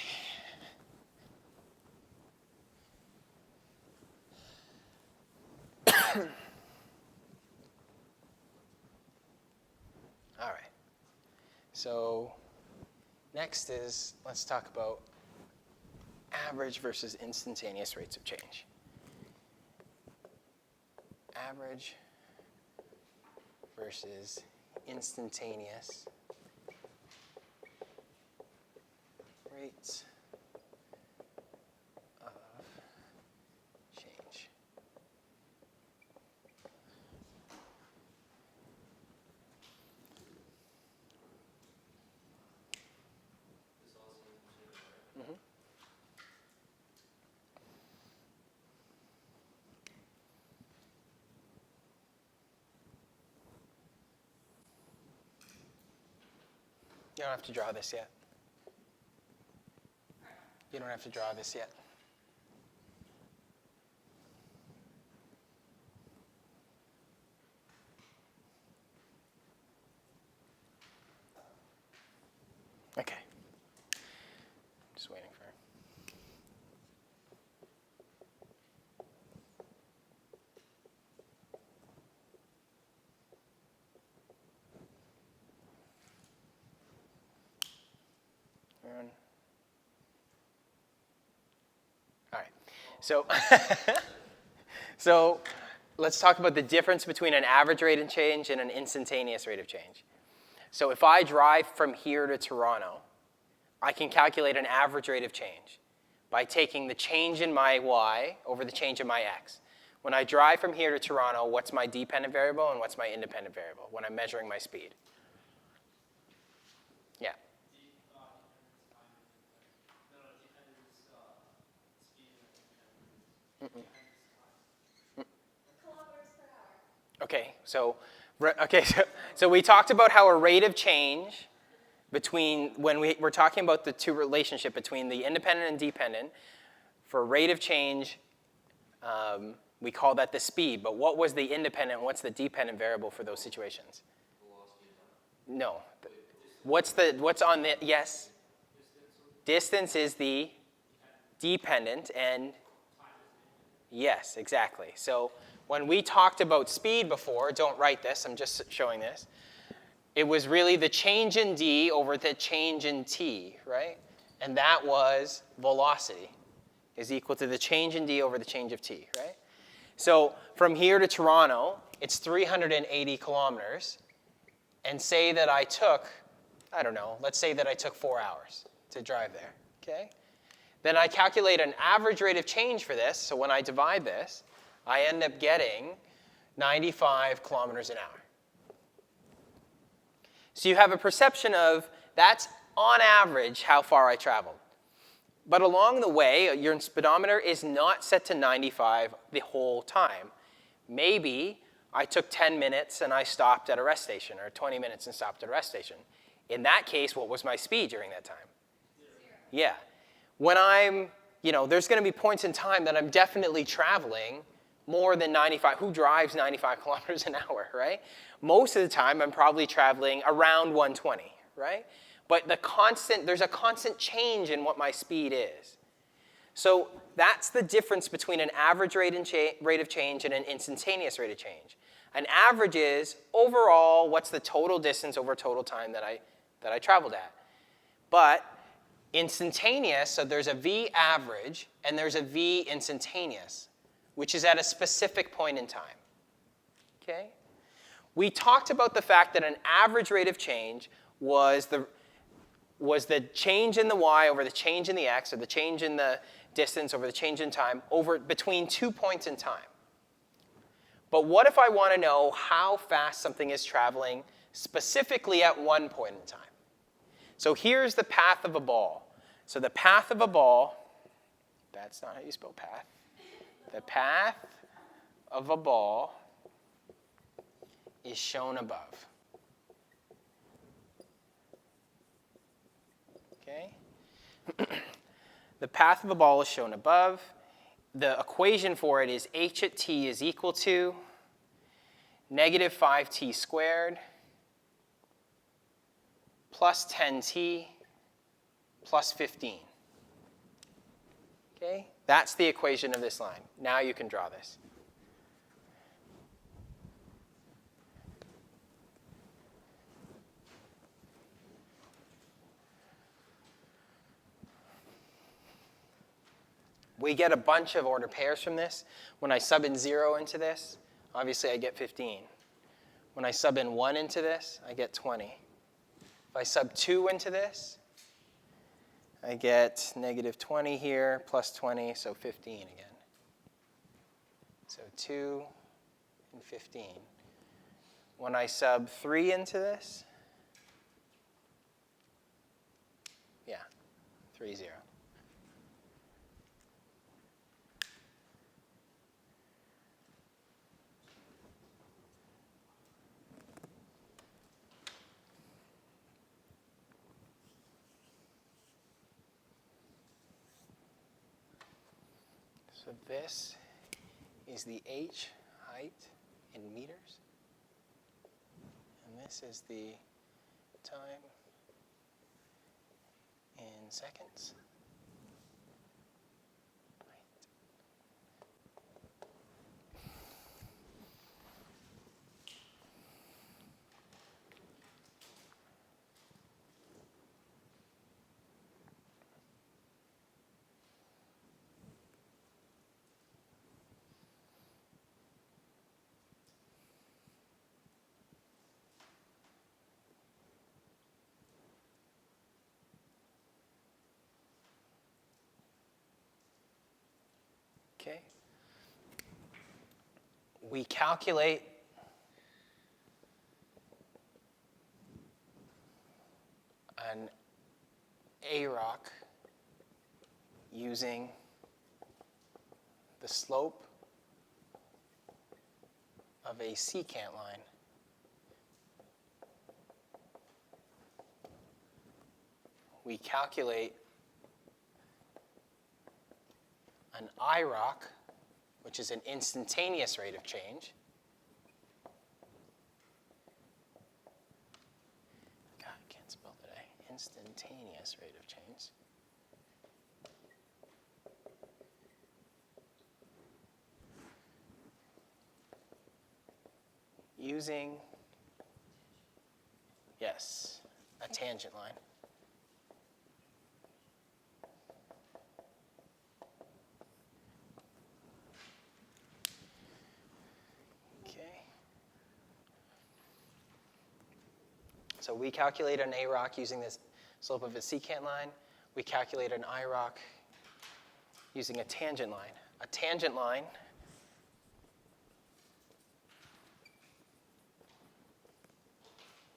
All right. So next is, let's talk about average versus instantaneous rates of change. Average versus instantaneous rates of change. This all seems to Mm-hmm. You don't have to draw this yet. You don't have to draw this yet. Okay. Just waiting for it. Everyone? All right. So, so let's talk about the difference between an average rate of change and an instantaneous rate of change. So if I drive from here to Toronto, I can calculate an average rate of change by taking the change in my y over the change in my x. When I drive from here to Toronto, what's my dependent variable and what's my independent variable when I'm measuring my speed? Yeah. Kilometers per hour. Okay, so we talked about how a rate of change between, when we're talking about the two relationship between the independent and dependent, for rate of change, we call that the speed. But what was the independent and what's the dependent variable for those situations? No. What's on the, yes? Distance is the dependent and, yes, exactly. So when we talked about speed before, don't write this, I'm just showing this. It was really the change in d over the change in t, right? And that was velocity is equal to the change in d over the change of t, right? So from here to Toronto, it's 380 kilometers. And say that I took, I don't know, let's say that I took 4 hours to drive there, okay? Then I calculate an average rate of change for this. So when I divide this, I end up getting 95 kilometers an hour. So you have a perception of that's on average how far I traveled. But along the way, your speedometer is not set to 95 the whole time. Maybe I took 10 minutes and I stopped at a rest station, or 20 minutes and stopped at a rest station. In that case, what was my speed during that time? 0. Yeah. When I'm, there's going to be points in time that I'm definitely traveling more than 95. Who drives 95 kilometers an hour, right? Most of the time, I'm probably traveling around 120, right? But there's a constant change in what my speed is. So that's the difference between an average rate of change and an instantaneous rate of change. An average is overall what's the total distance over total time that I traveled at. But instantaneous, so there's a v average and there's a v instantaneous, which is at a specific point in time. Okay? We talked about the fact that an average rate of change was was the change in the y over the change in the x, or the change in the distance over the change in time, over between 2 points in time. But what if I want to know how fast something is traveling specifically at 1 point in time? So here's the path of a ball. So the path of a ball, that's not how you spell path. The path of a ball is shown above. Okay? The path of a ball is shown above. The equation for it is h at t is equal to negative 5t squared plus 10t plus 15. Okay? That's the equation of this line. Now you can draw this. We get a bunch of ordered pairs from this. When I sub in 0 into this, obviously I get 15. When I sub in 1 into this, I get 20. If I sub 2 into this, I get negative 20 here, plus 20, so 15 again. So 2 and 15. When I sub 3 into this, 3, 0. So this is the h height in meters, and this is the time in seconds. Okay. We calculate an A-rock using the slope of a secant line. We calculate an I-rock, which is an instantaneous rate of change. God, I can't spell today. Instantaneous rate of change. Using, yes, a tangent line. So we calculate an A-rock using the slope of a secant line. We calculate an I-rock using a tangent line. A tangent line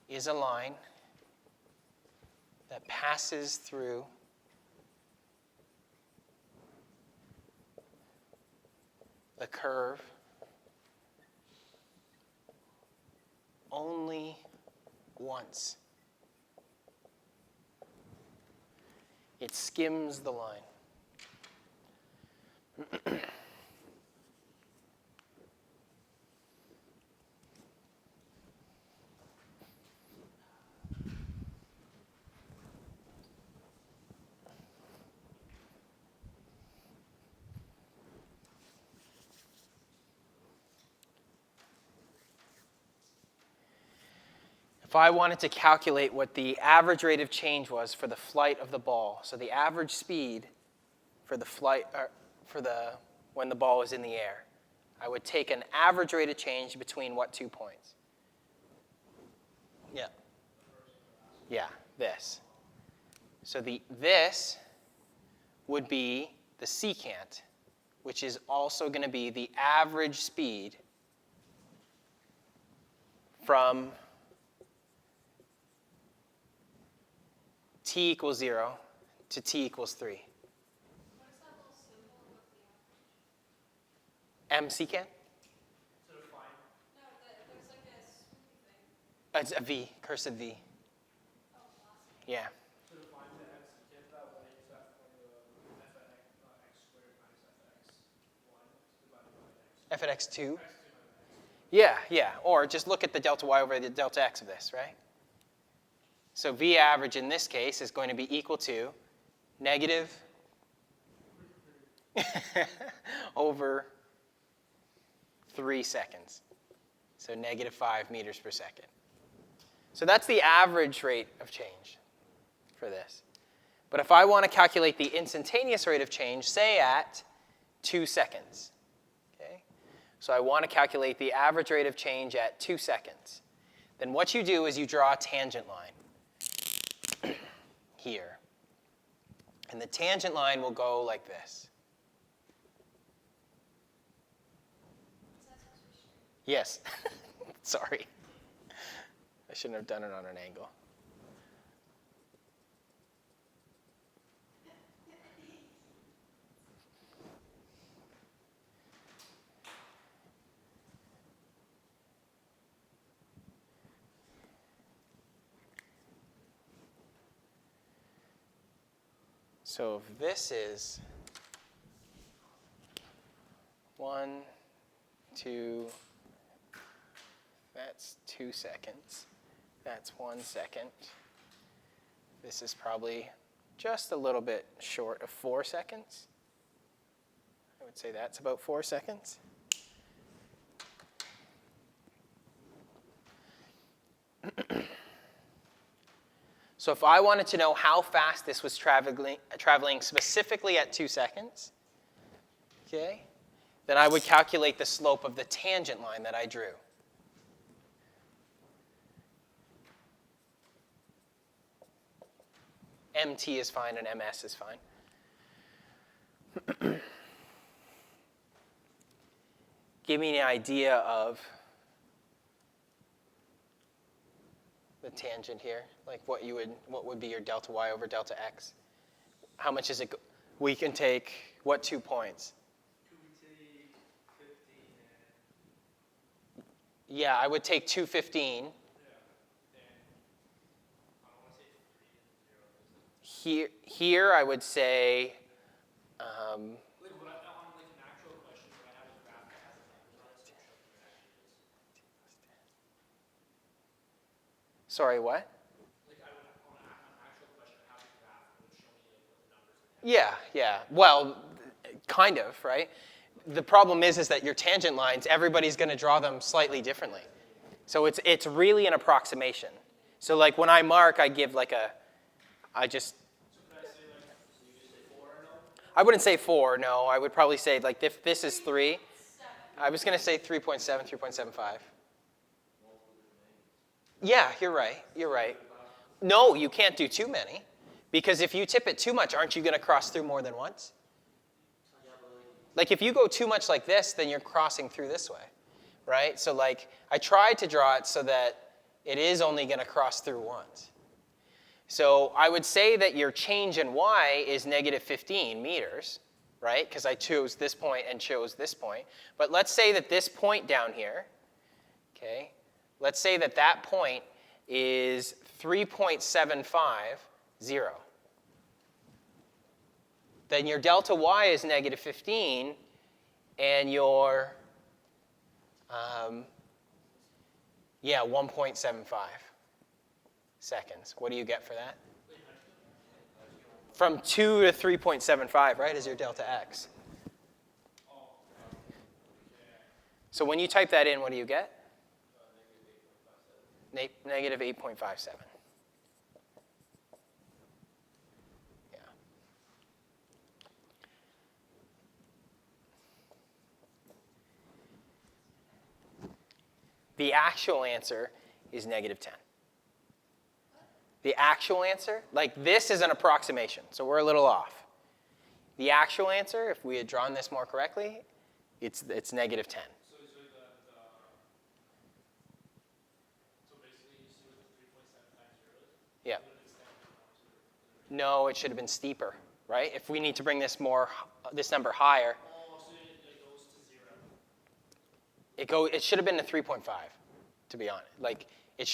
is a line that passes through the curve only once. It skims the line. If I wanted to calculate what the average rate of change was for the flight of the ball, so the average speed for the flight, when the ball is in the air, I would take an average rate of change between what 2 points? Yeah. Yeah, this. So this would be the secant, which is also going to be the average speed from t equals 0 to t equals 3. What is that little symbol above the average? M secant? So to find, No, there's like a swoopy thing. It's a V, cursive V. Oh, awesome. Yeah. so to find the m secant, that one is that formula f at x squared minus f at x1 divided by x. F at x2? X2 minus x. Yeah, yeah. Or just look at the delta y over the delta x of this, right? So V average in this case is going to be equal to negative over 3 seconds. So negative 5 meters per second. So that's the average rate of change for this. But if I want to calculate the instantaneous rate of change, say at 2 seconds, okay? So I want to calculate the average rate of change at 2 seconds. Then what you do is you draw a tangent line here. And the tangent line will go like this. Is that supposed to be straight? Yes. Sorry. I shouldn't have done it on an angle. So if this is 1, 2, that's 2 seconds. That's 1 second. This is probably just a little bit short of 4 seconds. I would say that's about 4 seconds. So if I wanted to know how fast this was traveling specifically at 2 seconds, okay, then I would calculate the slope of the tangent line that I drew. MT is fine and MS is fine. Give me an idea of the tangent here, like what would be your delta y over delta x? How much is it? We can take what 2 points? Could we take 15 and, Yeah, I would take 215. yeah, and I don't want to say 3 and 0. Here I would say, Like what I on like an actual question, what I have a graph that has the numbers on it, so it shows what it actually is. sorry, what? Like I would on an actual question, I have a graph that would show me like what the numbers would have. Yeah. Well, kind of, right? The problem is that your tangent lines, everybody's going to draw them slightly differently. So it's really an approximation. So like when I mark, I give like I just, So could I say like, so you just say 4 or no? I wouldn't say 4, no. I would probably say like if this is 3, I was going to say 3.7, 3.75. Yeah, you're right. No, you can't do too many. Because if you tip it too much, aren't you going to cross through more than once? Like if you go too much like this, then you're crossing through this way, right? So like I tried to draw it so that it is only going to cross through once. So I would say that your change in y is negative 15 meters, right? Because I chose this point and chose this point. But let's say that this point down here, okay, let's say that that point is 3.750. Then your delta y is negative 15, and your, 1.75 seconds. What do you get for that? From 2 to 3.75, right, is your delta x. So when you type that in, what do you get? Negative 8.57. Yeah. The actual answer is negative 10. The actual answer, like this is an approximation, so we're a little off. The actual answer, if we had drawn this more correctly, it's -10. So basically you see what the 3.75 is? Yeah. It would have been standing more to the No, it should have been steeper, right? If we need to bring this number higher, Oh, so it goes to 0. it should have been a 3.5, to be honest. Like this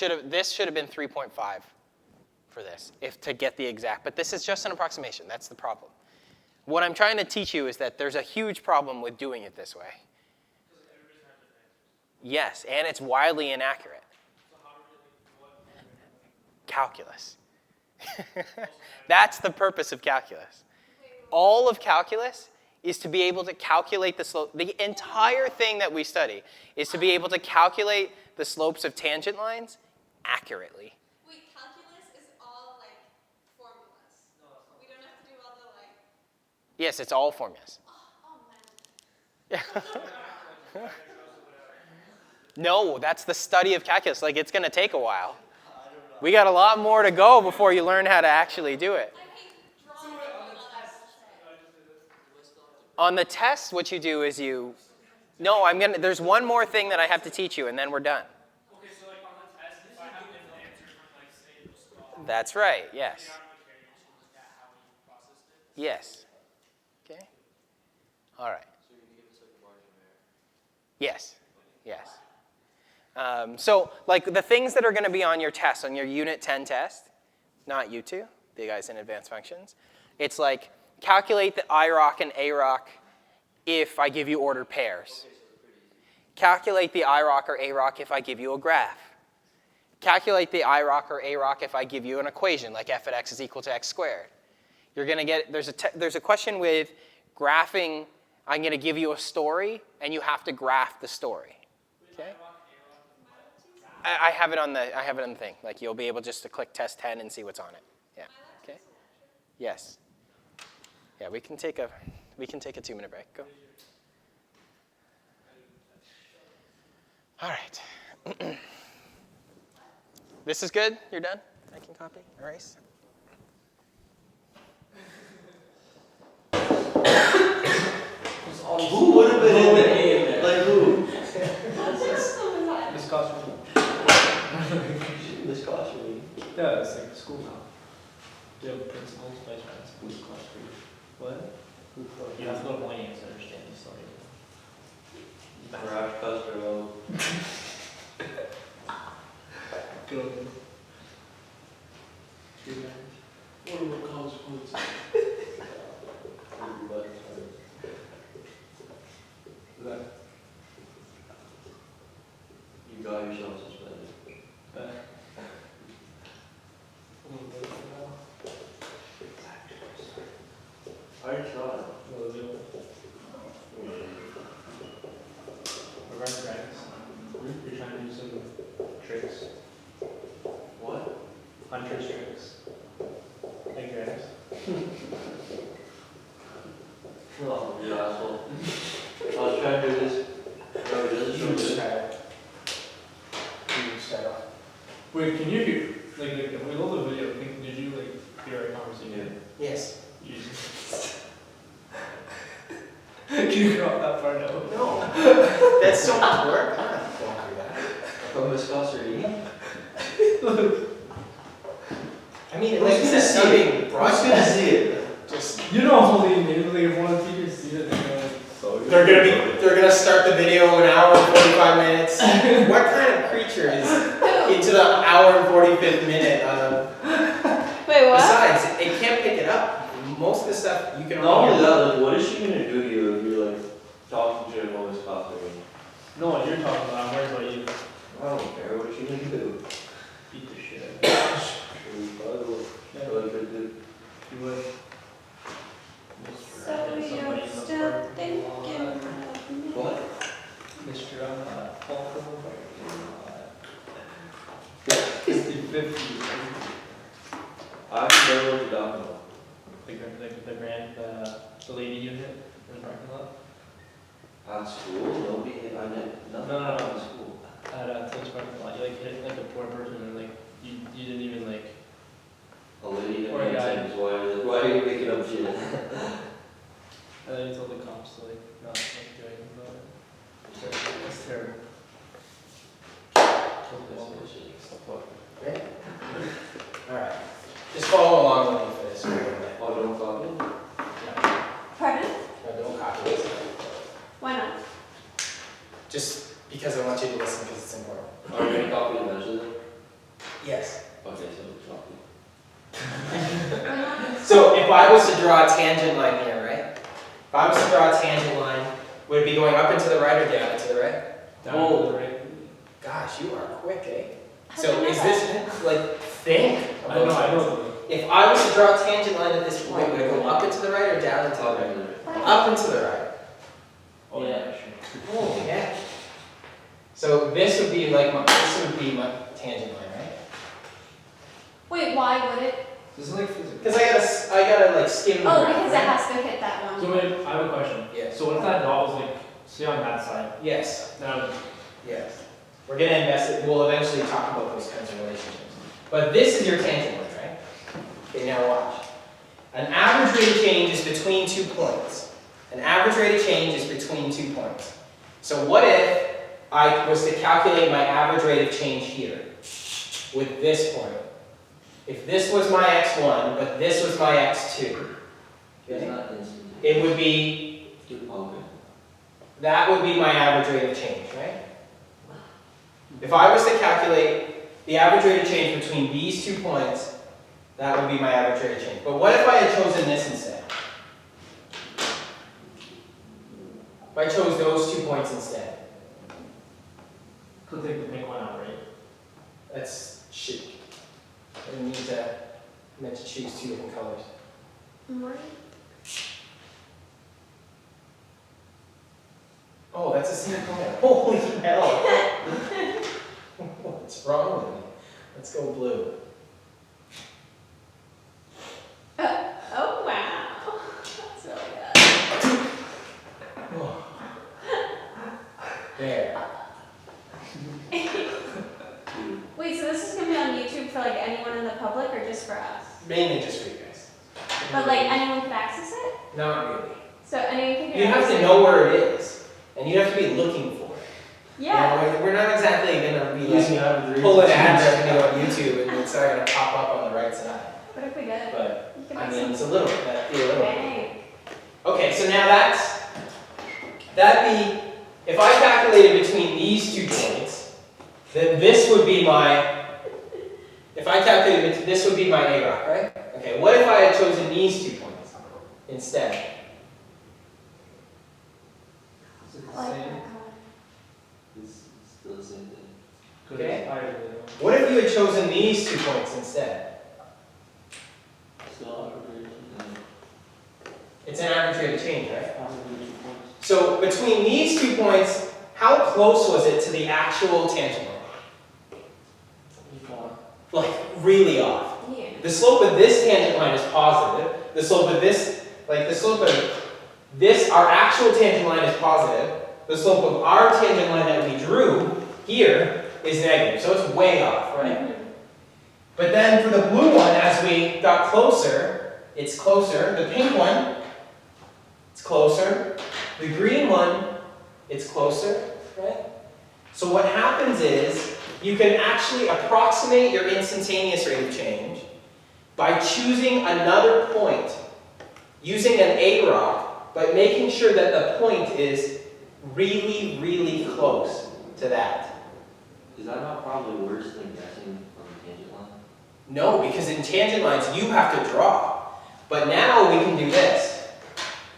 should have been 3.5 for this, to get the exact. But this is just an approximation. That's the problem. What I'm trying to teach you is that there's a huge problem with doing it this way. Because everybody's has different answers. Yes, and it's wildly inaccurate. So how do we what? Calculus. That's the purpose of calculus. All of calculus is to be able to calculate the slope. The entire thing that we study is to be able to calculate the slopes of tangent lines accurately. Wait, calculus is all like formulas. We don't have to do all the like. Yes, it's all formulas. Oh man. No, that's the study of calculus. Like, it's going to take a while. We got a lot more to go before you learn how to actually do it. I hate drawing and all that bullshit. On the test, what you do is there's one more thing that I have to teach you, and then we're done. Okay, so like on the test, if I have if the answers aren't like say it was off, That's right, yes. you have to carry just look at how we processed it. Yes. Okay? All right. So you're gonna give us like a margin of error. Yes. Yes. So, like, the things that are going to be on your test, on your Unit 10 test, not you two, the guys in advanced functions, it's like, calculate the IROC and AROC if I give you ordered pairs. Calculate the IROC or AROC if I give you a graph. Calculate the IROC or AROC if I give you an equation, like f at x is equal to x squared. You're going to get, there's a question with graphing. I'm going to give you a story, and you have to graph the story. Okay? I have it on the thing. Like, you'll be able just to click test 10 and see what's on it. Yeah. Okay. Yes. Yeah, we can take a 2-minute break. Go. All right. This is good? You're done? I can copy? Erase? Who would have been in there? Like who? This cost me. This cost me. Yeah, it's like school now. You have principals, vice principals, cost for you. What? You have to go to Wayne to understand the story. Garage Custer Road. Good old. What are the consequences? You got yourself suspended. I already saw it. You're trying to do some tricks. What? Hunter's tricks. Like dragons. Oh, you asshole. I was trying to do this. No, it doesn't show this. Wait, can you hear, like, if we load the video, did you, like, hear our conversation? Yes. You Can you crop that part out? No. That's so much work. I'm not going through that. From Miss Costerine? I mean, Who's like, gonna this is see not it? being Who's broadcast. gonna see it? Just You know, only maybe if one of the teachers see it, they're gonna start the video an hour and 45 minutes. What kind of creature is into the hour and 45th minute? Wait, what? Besides, it can't pick it up. Most of the stuff you can Not only only. that, like, what is she gonna do to you if you're like talking to her about Miss Costerine? No, what you're talking about, I'm worried about you. I don't care. What is she gonna do? Beat the shit out of you. She probably will. Yeah. Like, do. You would. So you're still thinking of me? What? Mr. Paul It's the 50. I actually don't know what you're talking about. The lady you hit in the parking lot? At school? Nobody hit. I didn't. Nothing No. at school. At Tim's parking lot, you like hit like a poor person and like you didn't even like A lady that Or a makes guy. things, why are you making up shit? And then he told the cops to like not like do anything about it. That's terrible. Ready? All right. Just follow along with me for this. For a little bit. Oh, don't copy? Pardon? No, don't copy this. Why not? Just because I want you to listen because it's important. Are you gonna copy eventually? Yes. Okay, so copy. Why not? So if I was to draw a tangent line here, right? If I was to draw a tangent line, would it be going up and to the right or down and to the right? Down Oh. to the right. Gosh, you are quick, eh? How'd So you know is that? this like think? I know, about I this. know. If I was to draw a tangent line at this point, would it go up and to the right or down and to the right? Up and to the right. Oh yeah, sure. Oh yeah. So this would be like this would be my tangent line, right? Wait, why would it? This is like physics. Because I gotta like skim the Oh, graph, because it right? has to hit that one. So wait, I have a question. Yes. So what if that dot was like, say on that side? Yes. Now, Yes. We're gonna invest it. We'll eventually talk about those kinds of relationships. But this is your tangent line, right? Okay, now watch. An average rate of change is between 2 points. An average rate of change is between 2 points. So what if I was to calculate my average rate of change here with this point? If this was my x1, but this was my x2, It's okay? not instant. It would be, Okay. that would be my average rate of change, right? If I was to calculate the average rate of change between these 2 points, that would be my average rate of change. But what if I had chosen this instead? If I chose those 2 points instead? could take the pink one out, right? That's shit. I need to, I meant to choose 2 different colors. Right. Oh, that's the same color. Holy hell. What's wrong with me? Let's go blue. Oh wow. That's really good. Oh. There. Wait, so this is gonna be on YouTube for like anyone in the public or just for us? Mainly just for you guys. But like anyone can access it? Not really. So anyone can You have to know where it is, and you have to be looking for it. Yeah. You know, we're not exactly gonna be Using like average rate. pulling ad revenue on YouTube and it's not gonna pop up on the right side. What if we did? But You can I make mean, some it's a little that'd be a little. bang. Okay, so now that'd be if I calculated between these 2 points, then this would be my. If I calculated this would be my A rock, right? Okay, what if I had chosen these 2 points instead? Is it I the like same? that color. It's still the same thing. Could Okay. it's higher than the What if you had chosen these 2 points instead? Still average and It's an average rate of change, right? average 2 points. So between these 2 points, how close was it to the actual tangent line? Like really off. Yeah. The slope of this tangent line is positive. The slope of this, like the slope of this, our actual tangent line is positive. The slope of our tangent line that we drew here is negative. So it's way off, right? Mhm. But then for the blue one, as we got closer, it's closer. The pink one, it's closer. The green one, it's closer, right? So what happens is you can actually approximate your instantaneous rate of change by choosing another point, using an A rock, but making sure that the point is really, really close to that. Is that not probably worse than guessing on the tangent line? No, because in tangent lines you have to draw. But now we can do this.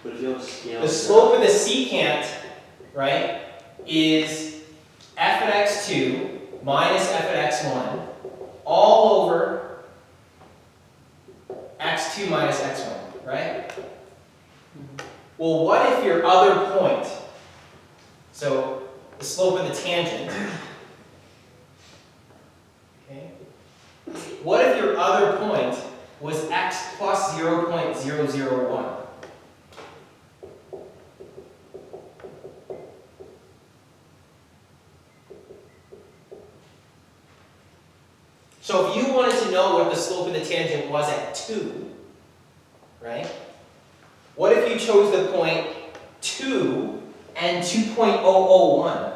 But if you have a scale. The slope of the secant, right, is f at x2 minus f at x1 all over x2 minus x1, right? Well, what if your other point, so the slope of the tangent, okay? What if your other point was x plus 0.001? So if you wanted to know what the slope of the tangent was at 2, right? What if you chose the point 2 and 2.001?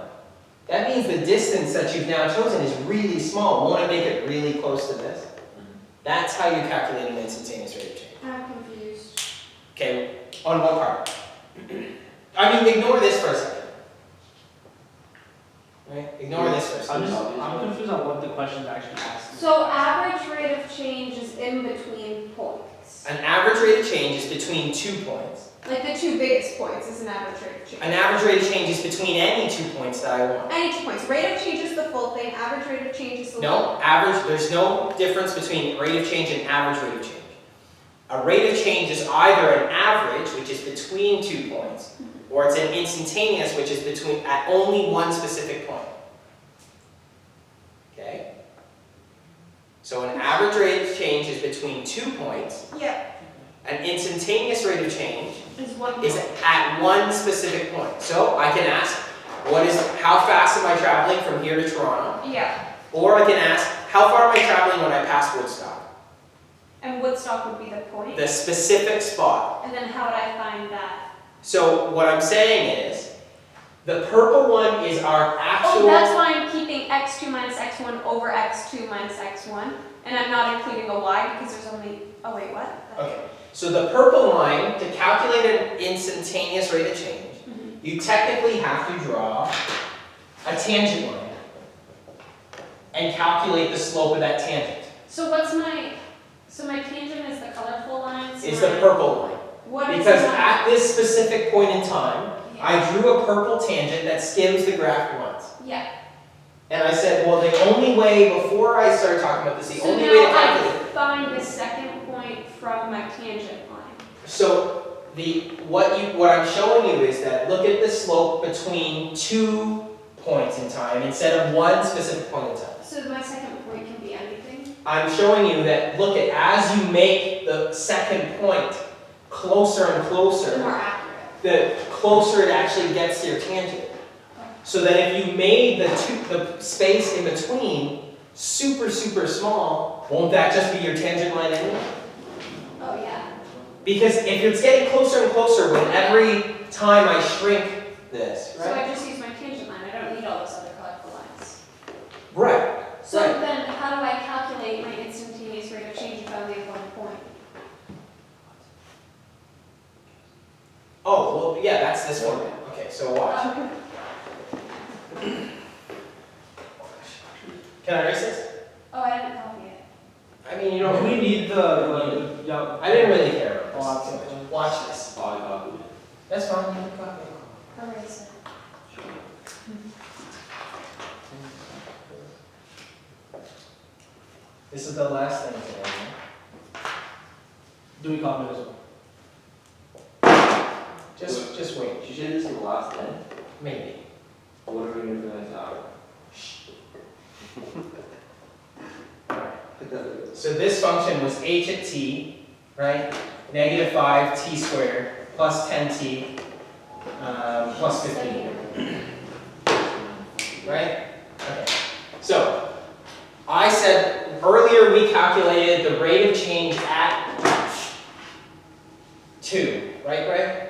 That means the distance that you've now chosen is really small. Won't it make it really close to this? That's how you're calculating the instantaneous rate of change. I'm confused. Okay, on what part? I mean, ignore this for a second. Right? Ignore this for a second. I'm confused on what the question is actually asking. So average rate of change is in between points. An average rate of change is between 2 points. Like the two biggest points is an average rate of change. An average rate of change is between any 2 points that I want. Any 2 points. Rate of change is the full thing. Average rate of change is the No, average, there's no difference between rate of change and average rate of change. A rate of change is either an average, which is between 2 points, or it's an instantaneous, which is between at only one specific point. Okay? So an average rate of change is between 2 points. Yeah. An instantaneous rate of change Is 1 point. is at one specific point. So I can ask, how fast am I traveling from here to Toronto? Yeah. Or I can ask, how far am I traveling when I pass Woodstock? And Woodstock would be the point. The specific spot. And then how would I find that? So what I'm saying is, the purple one is our actual... Oh, that's why I'm keeping x2 minus x1 over x2 minus x1. And I'm not including a y because there's only... Oh, wait, what? Okay, so the purple line, to calculate an instantaneous rate of change, you technically have to draw a tangent line and calculate the slope of that tangent. So what's my... So my tangent is the colorful lines? Is the purple line. What is Because my... at this specific point in time, Yeah. I drew a purple tangent that skims the graph once. Yeah. And I said, well, the only way, before I started talking about this, the So only now way to calculate... I find the second point from my tangent line. So what I'm showing you is that look at the slope between 2 points in time instead of one specific point in time. So my second point can be anything? I'm showing you that look at as you make the second point closer and The closer, more accurate. the closer it actually gets to your tangent. So that if you made the space in between super, super small, won't that just be your tangent line anyway? Oh, yeah. Because if it's getting closer and closer with every time I shrink this, So right? I just use my tangent line. I don't need all those other colorful lines. Right. So Right. then how do I calculate my instantaneous rate of change if I only have 1 point? Oh, well, yeah, that's this format. Okay, so watch. Can I erase this? Oh, I didn't copy it. I mean, you Do don't. we need the yeah. I didn't really care about Oh, this. okay. Watch this. Oh, I copied it. That's fine. You can copy it. Erase it. This is the last thing today. Do we copy this one? Just wait. She said this is the last thing. Maybe. What are we gonna do next hour? So this function was h at t, right? Negative 5t squared plus 10t plus 15. Right? Okay. So I said earlier we calculated the rate of change at 2, right, Greg?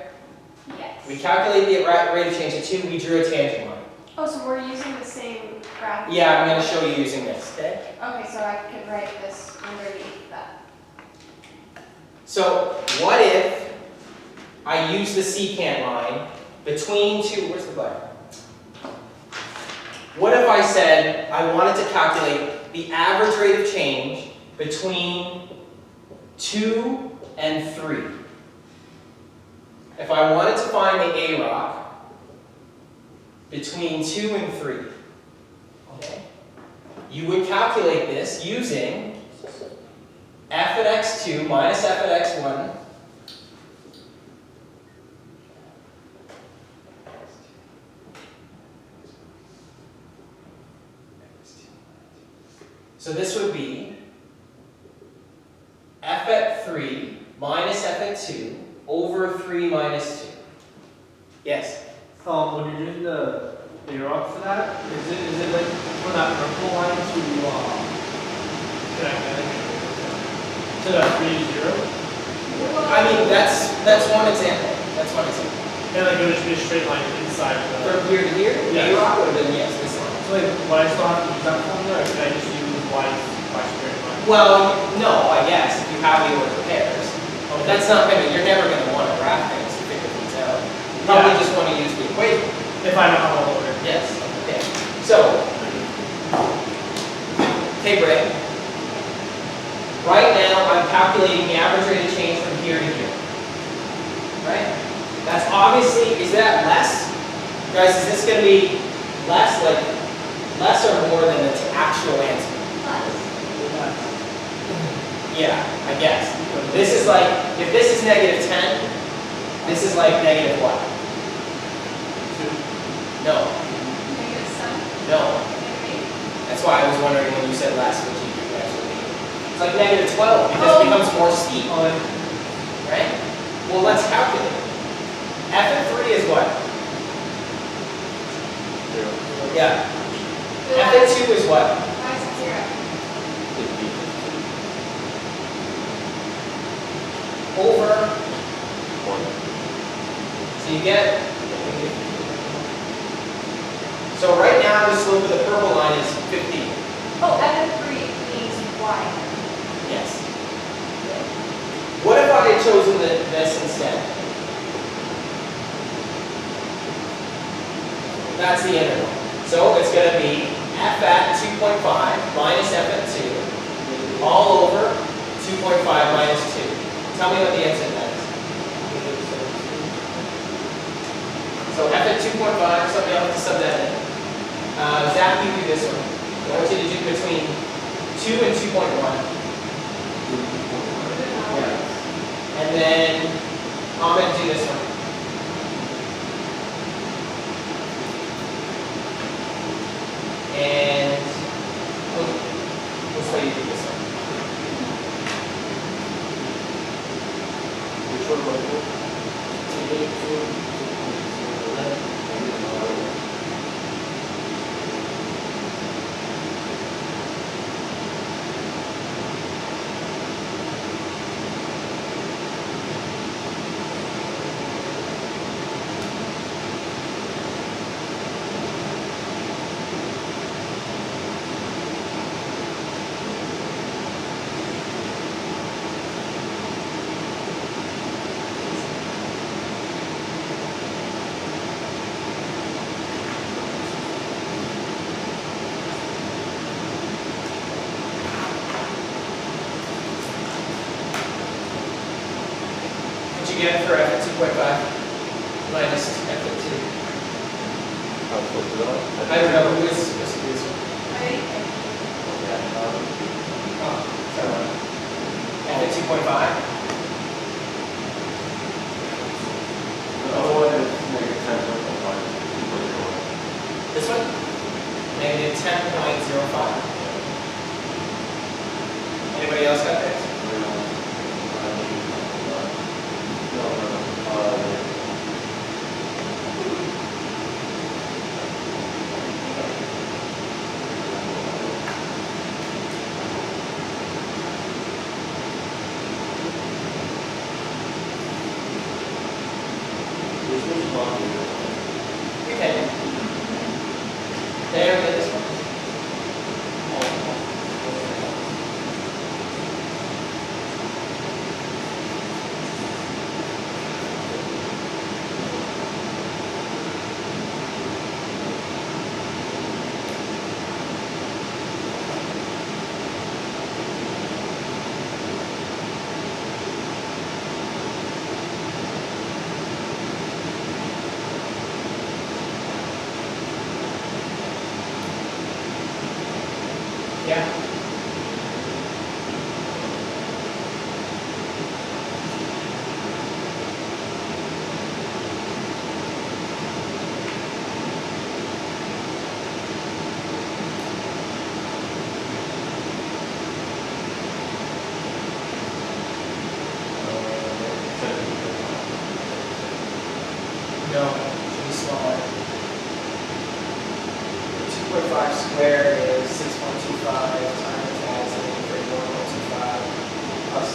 Yes. We calculated the rate of change at 2, we drew a tangent line. Oh, so we're using the same graph? Yeah, I'm going to show you using this, okay? Okay, so I could write this underneath that. So what if I use the secant line between two, where's the button? What if I said I wanted to calculate the average rate of change between 2 and 3? If I wanted to find the AROC between 2 and 3, okay, you would calculate this using f at x2 minus f at x1 so this would be f at 3 minus f at 2 over 3 minus 2. Yes? When you're doing the AROC for that, is it like for that purple line to connect that? So that's 3, 0. I mean, that's one example. That's one example. And like it would just be a straight line inside the. From here to here, Yes. A-Rock would have been yes, this line. So like, would I still have to use that formula, or could I just use y straight line? Well, no, I guess, if you have the order pairs. Okay. That's not gonna, you're never gonna want to graph things to figure things out. You probably Yeah. just want to use the equation. If I know how to order. Yes. Okay. So, okay, Bray. Right now, I'm calculating the average rate of change from here to here. Right? That's obviously, is that less? Guys, is this going to be less, like, less or more than the actual answer? Yeah, I guess. This is like, if this is negative 10, this is like negative what? No. No. That's why I was wondering when you said less, what you actually mean. It's like negative 12 because it becomes more steep. Right? Well, let's calculate. F of 3 is what? Yeah. F of 2 is what? Over. So you get. So right now the slope of the purple line is 15. Oh, F3 means y. Yes. What if I had chosen this instead? That's the interval. So it's going to be f at 2.5 minus f at 2 all over 2.5 minus 2. Tell me what the answer to that is. So f at 2.5, somebody else to sub that in. Zach, you do this one. I want you to do between 2 and 2.1. Yeah. And then Ahmed, do this one. And let's let you do this one. Which one was it? What'd you get for f at 2.5 minus f at 2? How close to that? I don't know who is supposed to do this one. Oh, sorry. F at 2.5? The other one is negative 10.5. This one? Negative 10.05. Anybody else got this? Okay. There, get this one. Yeah. No, it should be smaller. 2.5 squared is 6.25 times that is 1.25 plus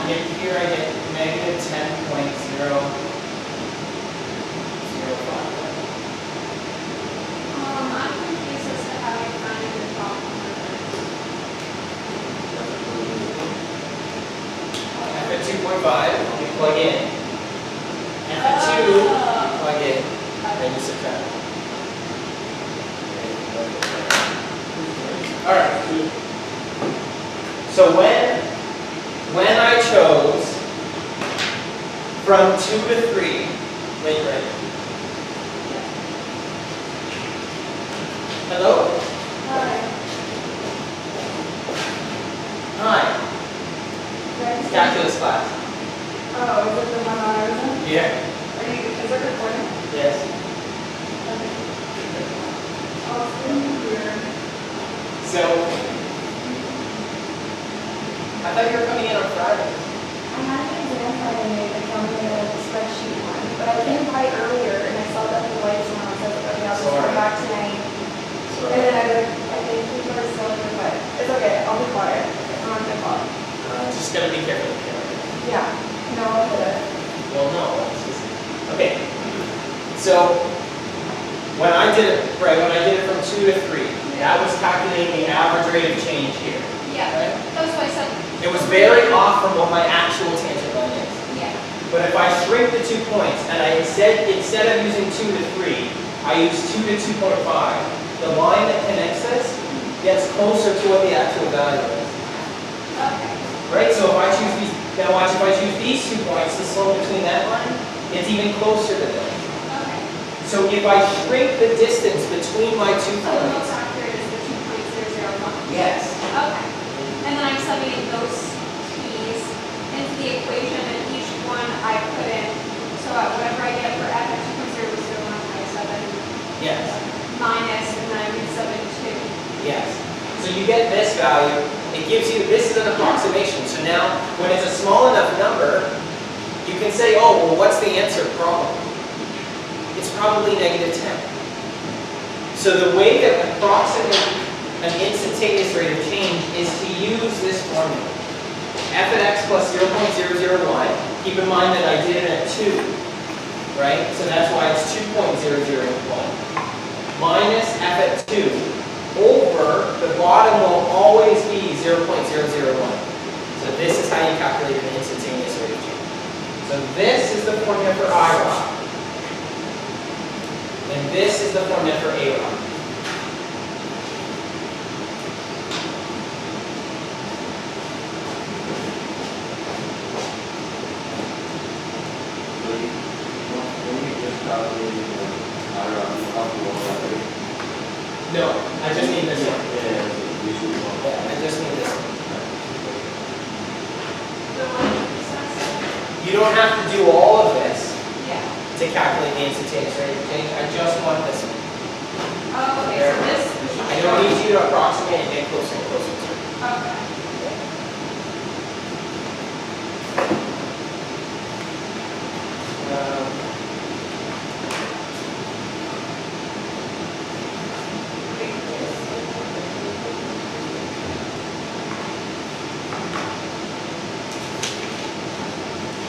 Here I get negative 10.005. I'm confused as to how you find the problem. F at 2.5, you plug in. F at 2, you plug in. Then you subtract. Alright. So when I chose from 2 to 3, wait, right. Hello? Hi. Calculus class. Oh, is it the one I was in? Yeah. Is it recording? Yes. Okay. Oh, it's really weird. So, I thought you were coming in on Friday. I had an exam Friday, they told me a spreadsheet one, but I came by earlier and I saw that the lights were on, so I was like, okay, I'll just Sorry. come back tonight. And then I think people are still in, but it's okay, I'll be quiet. I'm not gonna talk. Just gotta be careful with the camera. Yeah, no, I'll hit it. Well, no, it's just, okay. So, when I did it from 2 to 3, that was calculating the average rate of change here. Yeah, Right? that's why I said. It was very off from what my actual tangent line is. Yeah. But if I shrink the 2 points, and instead of using 2 to 3, I use 2 to 2.5, the line that connects this gets closer to what the actual value is. Okay. Right? So if I choose these, now watch, if I choose these 2 points, the slope between that line, it's even closer to this. Okay. So if I shrink the distance between my 2 So the points, most accurate is the 2.001. yes. Okay. And then I'm subbing in those keys into the equation, and each one I put in. So whatever I get for f at 2.001, I sub in Yes. minus, and then I resub in 2. Yes. So you get this value. It gives you, this is an approximation. So now, when it's a small enough number, you can say, oh, well, what's the answer probably? It's probably negative 10. So the way to approximate an instantaneous rate of change is to use this formula. F at x plus 0.001. Keep in mind that I did it at 2, right? So that's why it's 2.001. Minus f at 2 over, the bottom will always be 0.001. So this is how you calculate an instantaneous rate of change. So this is the formula for IROC. And this is the formula for AROC. No, I just need this one. Yeah, I just need this one. The one that says, You don't have to do all of this yeah. to calculate the instantaneous rate of change. I just want this one. Oh, okay, so this. I don't need you to approximate and get closer and closer to it. Okay.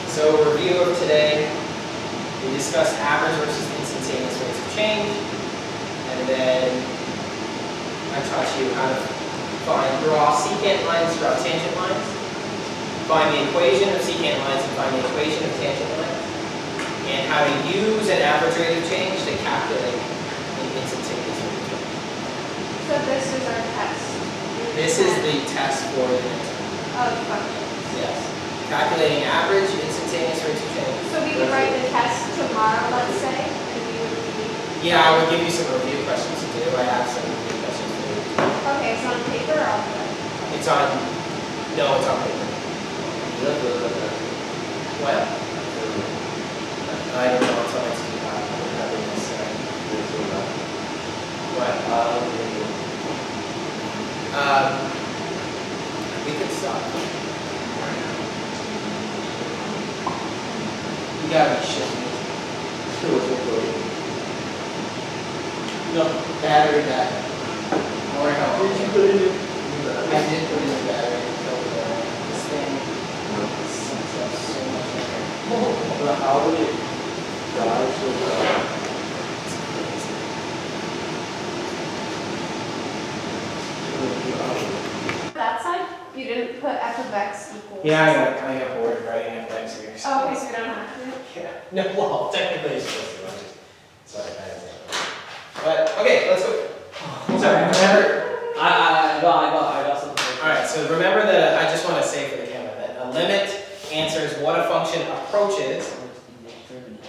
So review of today, we discussed average versus instantaneous rates of change, and then I taught you how to draw secant lines, draw tangent lines, find the equation of secant lines, and find the equation of tangent lines, and how to use an average rate of change to calculate an instantaneous rate of change. So this is our test. This is the test for the next one. Of functions. Yes. Calculating average instantaneous rates of change. So we would write the test tomorrow, let's say, and we would be. Yeah, I would give you some review questions to do. I have some review questions for you. Okay, it's on paper or on the. It's on, no, it's on paper. What? I don't know until next week. I don't have it necessary. What? We could stop. You gotta be shitting me. No, battery back. Or how? Did you put it in? I did put in the battery. So this thing. But how would it rise so That side, you didn't put f of x equals. Yeah, I got bored writing f of x here. So. Oh, okay, so we don't have to. Yeah. No, well, technically you're supposed to. I'm just, sorry, I didn't say that. But, okay, let's go. So, remember. I got something. All right, so remember that I just want to say for the camera that a limit answers what a function approaches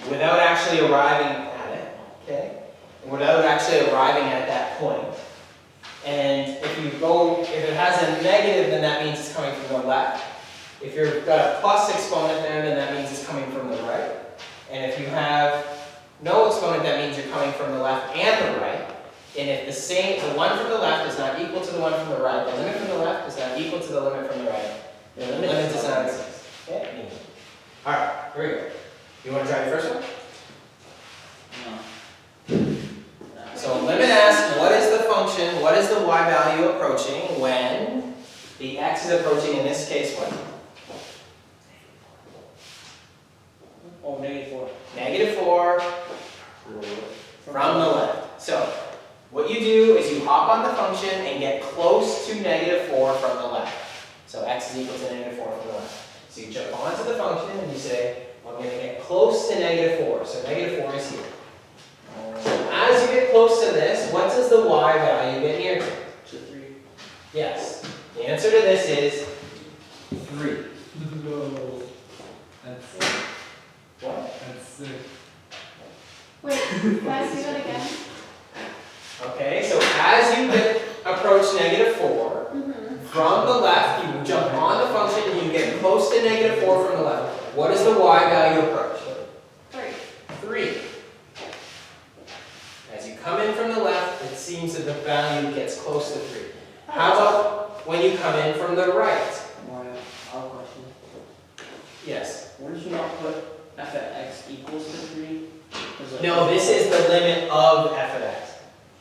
without actually arriving at it, okay? Without actually arriving at that point. And if it has a negative, then that means it's coming from the left. If you've got a plus exponent there, then that means it's coming from the right. And if you have no exponent, that means you're coming from the left and the right. And if the one from the left is not equal to the one from the right, the limit from the left is not equal to the limit from the right, the limit does not exist. Okay? All right, here we go. You want to try the first one? So limit asks, what is the function, what is the y value approaching when the x is approaching, in this case, what? Oh, -4. -4 from the left. So, what you do is you hop on the function and get close to -4 from the left. So x is equal to -4 from the left. So you jump onto the function and you say, I'm going to get close to -4. So -4 is here. As you get close to this, what does the y value get near to? To 3. Yes. The answer to this is 3. No. That's What? sick. Wait, can I see that again? Okay, so as you approach -4, from the left, you jump on the function and you get close to -4 from the left. What is the y value approach? 3. 3. As you come in from the left, it seems that the value gets close to 3. How about when you come in from the right? Mario, I have a question. Yes. Why did you not put f at x equals to 3? No, this is the limit of f of x,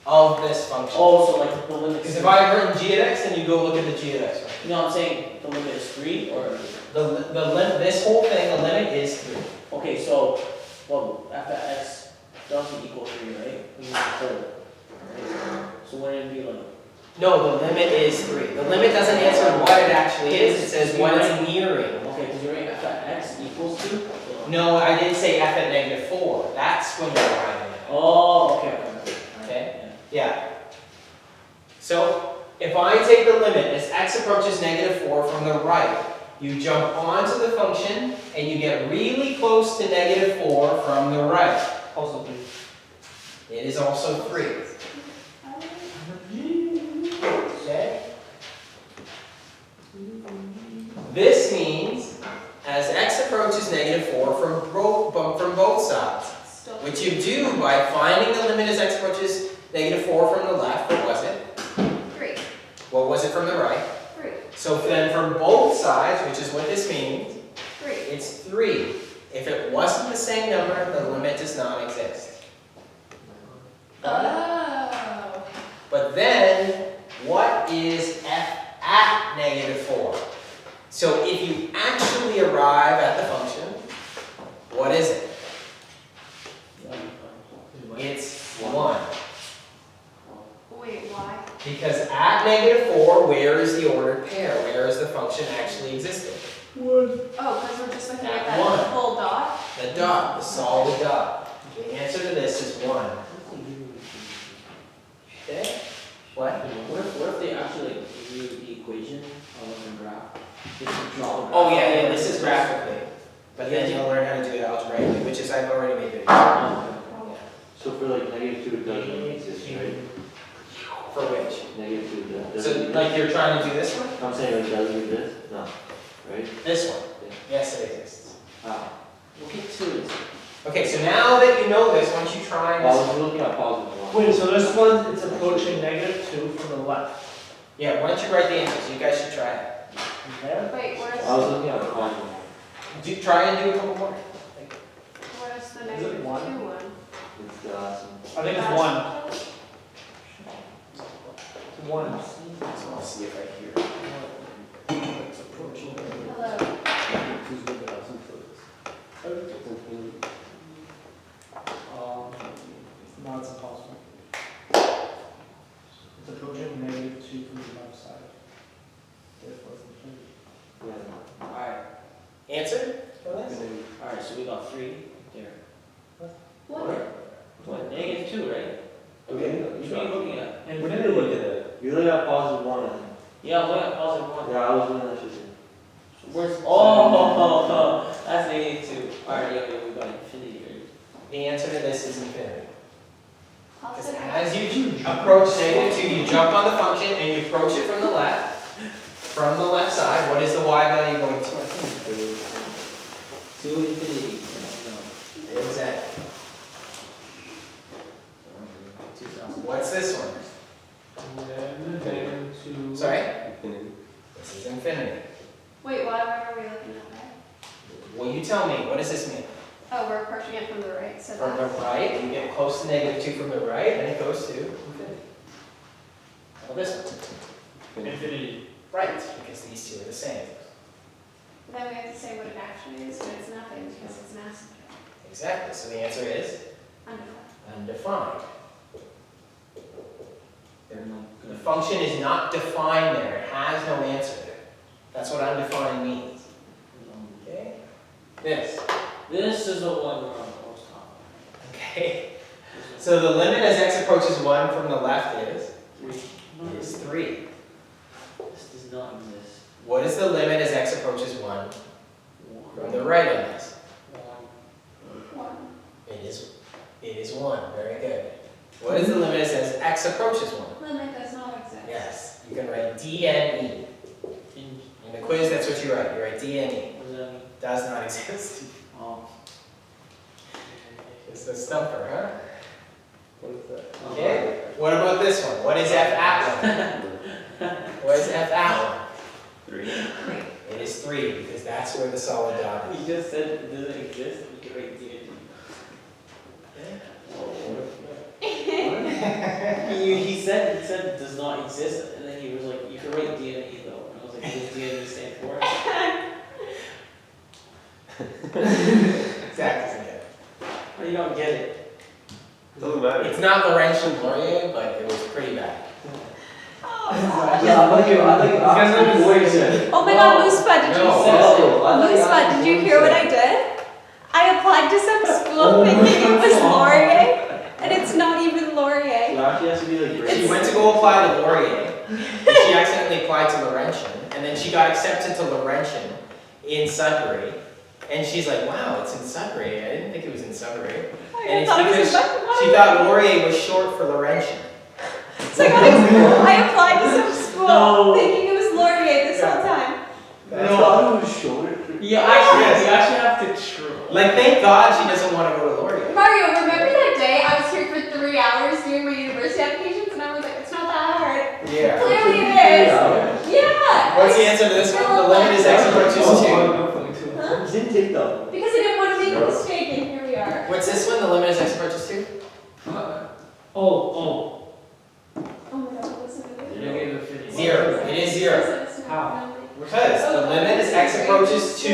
of this function. Oh, so like the limit. Because if I had written g of x, then you go look at the g of x. Right? No, I'm saying the limit is 3 or. This whole thing, the limit is 3. Okay, so, well, f at x doesn't equal 3, right? We use 4. Right? So wouldn't it be like. No, the limit is 3. The limit doesn't answer what it actually is, it says what it's nearing. Okay, because you're right, f at x equals 2? No, I didn't say f at -4. That's when you're arriving at it. Oh, okay. Okay? Yeah. So, if I take the limit as x approaches -4 from the right, you jump onto the function and you get really close to -4 from the right. Also 3. It is also 3. Okay? This means as x approaches -4 from both sides, Still. which you do by finding the limit as x approaches -4 from the left. What was it? 3. What was it from the right? 3. So then from both sides, which is what this means, 3. it's 3. If it wasn't the same number, the limit does not exist. Oh. But then, what is f at -4? So if you actually arrive at the function, what is it? It's 1. Wait, why? Because at -4, where is the ordered pair? Where is the function actually existing? Oh, because we're just looking at At that 1. full dot? The dot, the solid dot. The answer to this is 1. Okay? What? What if they actually like review the equation on the graph? They can draw the graph. Oh yeah, this is graphically. But then you'll learn how to do it algebraically, which is I've already made videos. Oh, So for like -2 it doesn't exist, right? For which? -2 doesn't. So like you're trying to do this one? I'm saying it doesn't exist? No. Right? This one? Yes, it exists. Look at 2. Okay, so now that you know this, once you try Well, I this, was looking at positive 1. Wait, so this one, it's approaching -2 from the left. yeah, why don't you write the answers? You guys should try it. There? Wait, where's, I was looking at positive 1. Try and do a couple more. where's the Is it -2 one? one? It's the last one. I think it's 1. It's 1. So I'll see if I hear. Hello. answer for this? Alright, so we got 3 there. What? What? -2, right? Okay. Which one are you looking at? What did you look at it? You look at +1. Yeah, I'm looking at +1. Yeah, I was doing that shit. So where's, oh, that's -2. Alright, yeah, we got infinity, right? The answer to this is infinity. Because Positive. as you approach -2, you jump on the function and you approach it from the left. From the left side, what is the y value going to? To infinity. Exactly. 2000. What's this one? -2. Sorry? Infinity. This is infinity. Wait, what are we looking at there? Well, you tell me, what does this mean? Oh, we're approaching it from the right, so From the that's. right, you get close to -2 from the right, and it goes to infinity. Well, this one. Infinity. Right, because these two are the same. Then we have to say what it actually is, but it's nothing because it's an asymptote. Exactly, so the answer is Undefined. undefined. The function is not defined there, it has no answer there. That's what undefined means. Okay? This is the one we're on the most top. Okay. So the limit as x approaches 1 from the left is 3. This does not exist. What is the limit as x approaches 1 from the right on this? One. It is 1. Very good. What is the limit as x approaches 1? Limit does not exist. Yes. You can write dne. In the quiz, that's what you write. You write dne. What does that mean? Does not exist. Oh. It's a stumper, huh? What is that? Okay. What about this one? What is f at 1? What is f at 1? 3. It is 3 because that's where the solid dot is. You just said it doesn't exist. You can write D. He said it does not exist, and then he was like, you can write DNA though. And I was like, what does DNA stand for? Zach doesn't get it. Oh, you don't get it. Doesn't matter. It's not Laurentian Laurier, but it was pretty bad. Yeah, I like the way you said it. Oh my god, Moosebud, did you No. Moosebud, did you hear what I did? I applied to some school thinking it was Laurier, and it's not even Laurier. So actually has to be like She great. went to go apply to Laurier, and she accidentally applied to Laurentian, and then she got accepted to Laurentian in Sudbury, and she's like, wow, it's in Sudbury. I didn't think it was in Sudbury. And it's because she thought Laurier was short for Laurentian. So I applied to some school thinking it was Laurier this whole time. That's No. all. It was short. You actually have to true. Like, thank God she doesn't want to go to Laurier. Mario, remember that day I was here for 3 hours doing my university applications and I was like, it's not that hard. Yeah. Clearly it is. Yeah. Yeah. What's the answer to this one? The limit is x approaches 2. Huh? Didn't take that. Because I didn't want to make a mistake and here we are. What's this one? The limit is x approaches 2? Oh. Oh my god, listen to this. Negative infinity. 0. It is 0. How? Because the limit as x approaches 2.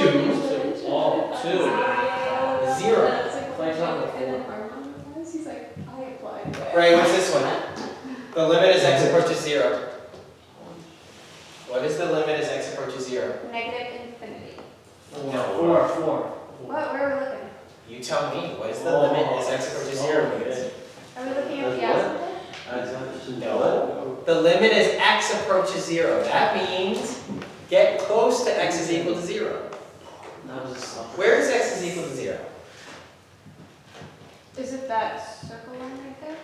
0. Plays on the And then Armand was, he's like, I applied. Right, what's this one? The limit as x approaches 0. What is the limit as x approaches 0? Negative infinity. No. 4. What? Where are we looking? You tell me. What is the limit as x approaches 0 means? Are we looking at the That's asymptote? No. The limit as x approaches 0. That means get close to x is equal to 0. That was a song. Where is x is equal to 0? Is it that circle line right there?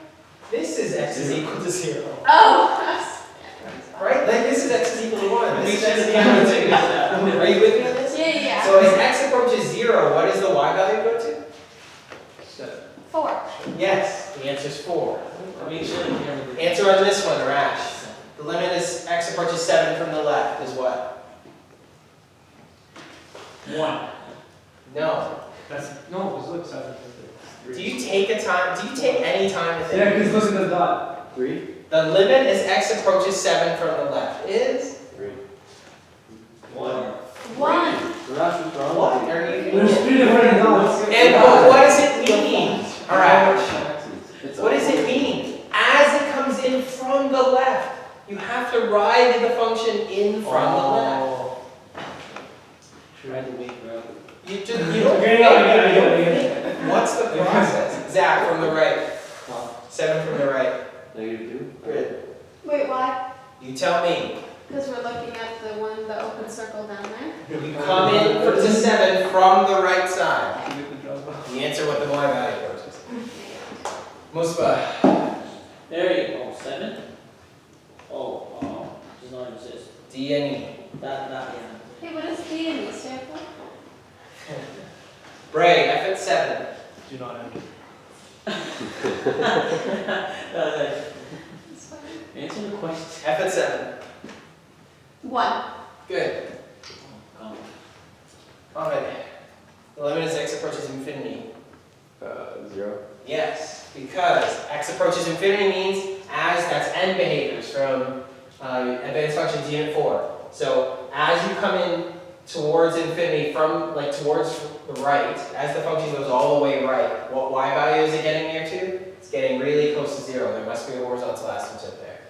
This is x is equal to 0. Oh! Right? Like this is x is equal to 1. We This is should x is have equal done to 2. that. Are you with me on this? Yeah. So as x approaches 0, what does the y value go to? 4. Yes, the answer is 4. I mean, sure, you can remember. Answer on this one, Rash. The limit as x approaches 7 from the left is what? 1. No. That's, no, because look, 7. Do you take any time to think? Yeah, because look at the dot. 3. The limit as x approaches 7 from the left is? 3. 1. 1. Rash was wrong. What are you There's doing? 3 different dots. And what does it mean? Alright. It's What does it mean? As it comes in from the left, you have to ride the function in from the left. Try to make route. You don't Okay, I get it. What's the process? Zach, from the right. 7 from the right. -2? Good. Wait, why? You tell me. Because we're looking at the one, the open circle down there. You come in to 7 from the right side. You answer what the y value is. Musba. There you go, 7? Oh, does not exist. D and E. That, yeah. Hey, what does D and E stand for? Bray, F at 7. Do not have. It's fine. Answer the question. F at 7. 1. Good. Oh, Ahmed. The limit as x approaches infinity. 0. Yes, because x approaches infinity means as, that's end behaviors from advanced functions unit 4. So as you come in towards infinity from, like towards the right, as the function goes all the way right, what y value is it getting near to? It's getting really close to 0. There must be a horizontal asymptote there.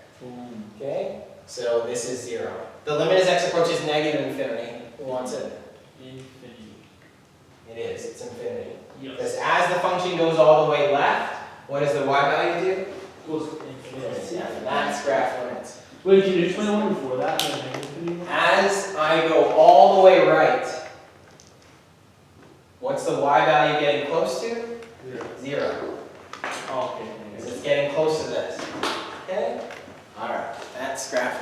Okay? So this is 0. The limit as x approaches negative infinity. Who wants it? infinity. It is, it's infinity. Yes. Because as the function goes all the way left, what does the y value do? Goes infinity. Yeah, that's graph limits. Wait, can you explain the one before that? The negative one? As I go all the way right, what's the y value getting close to? 0. Oh, okay. Because it's getting close to this. Okay? Alright, that's graph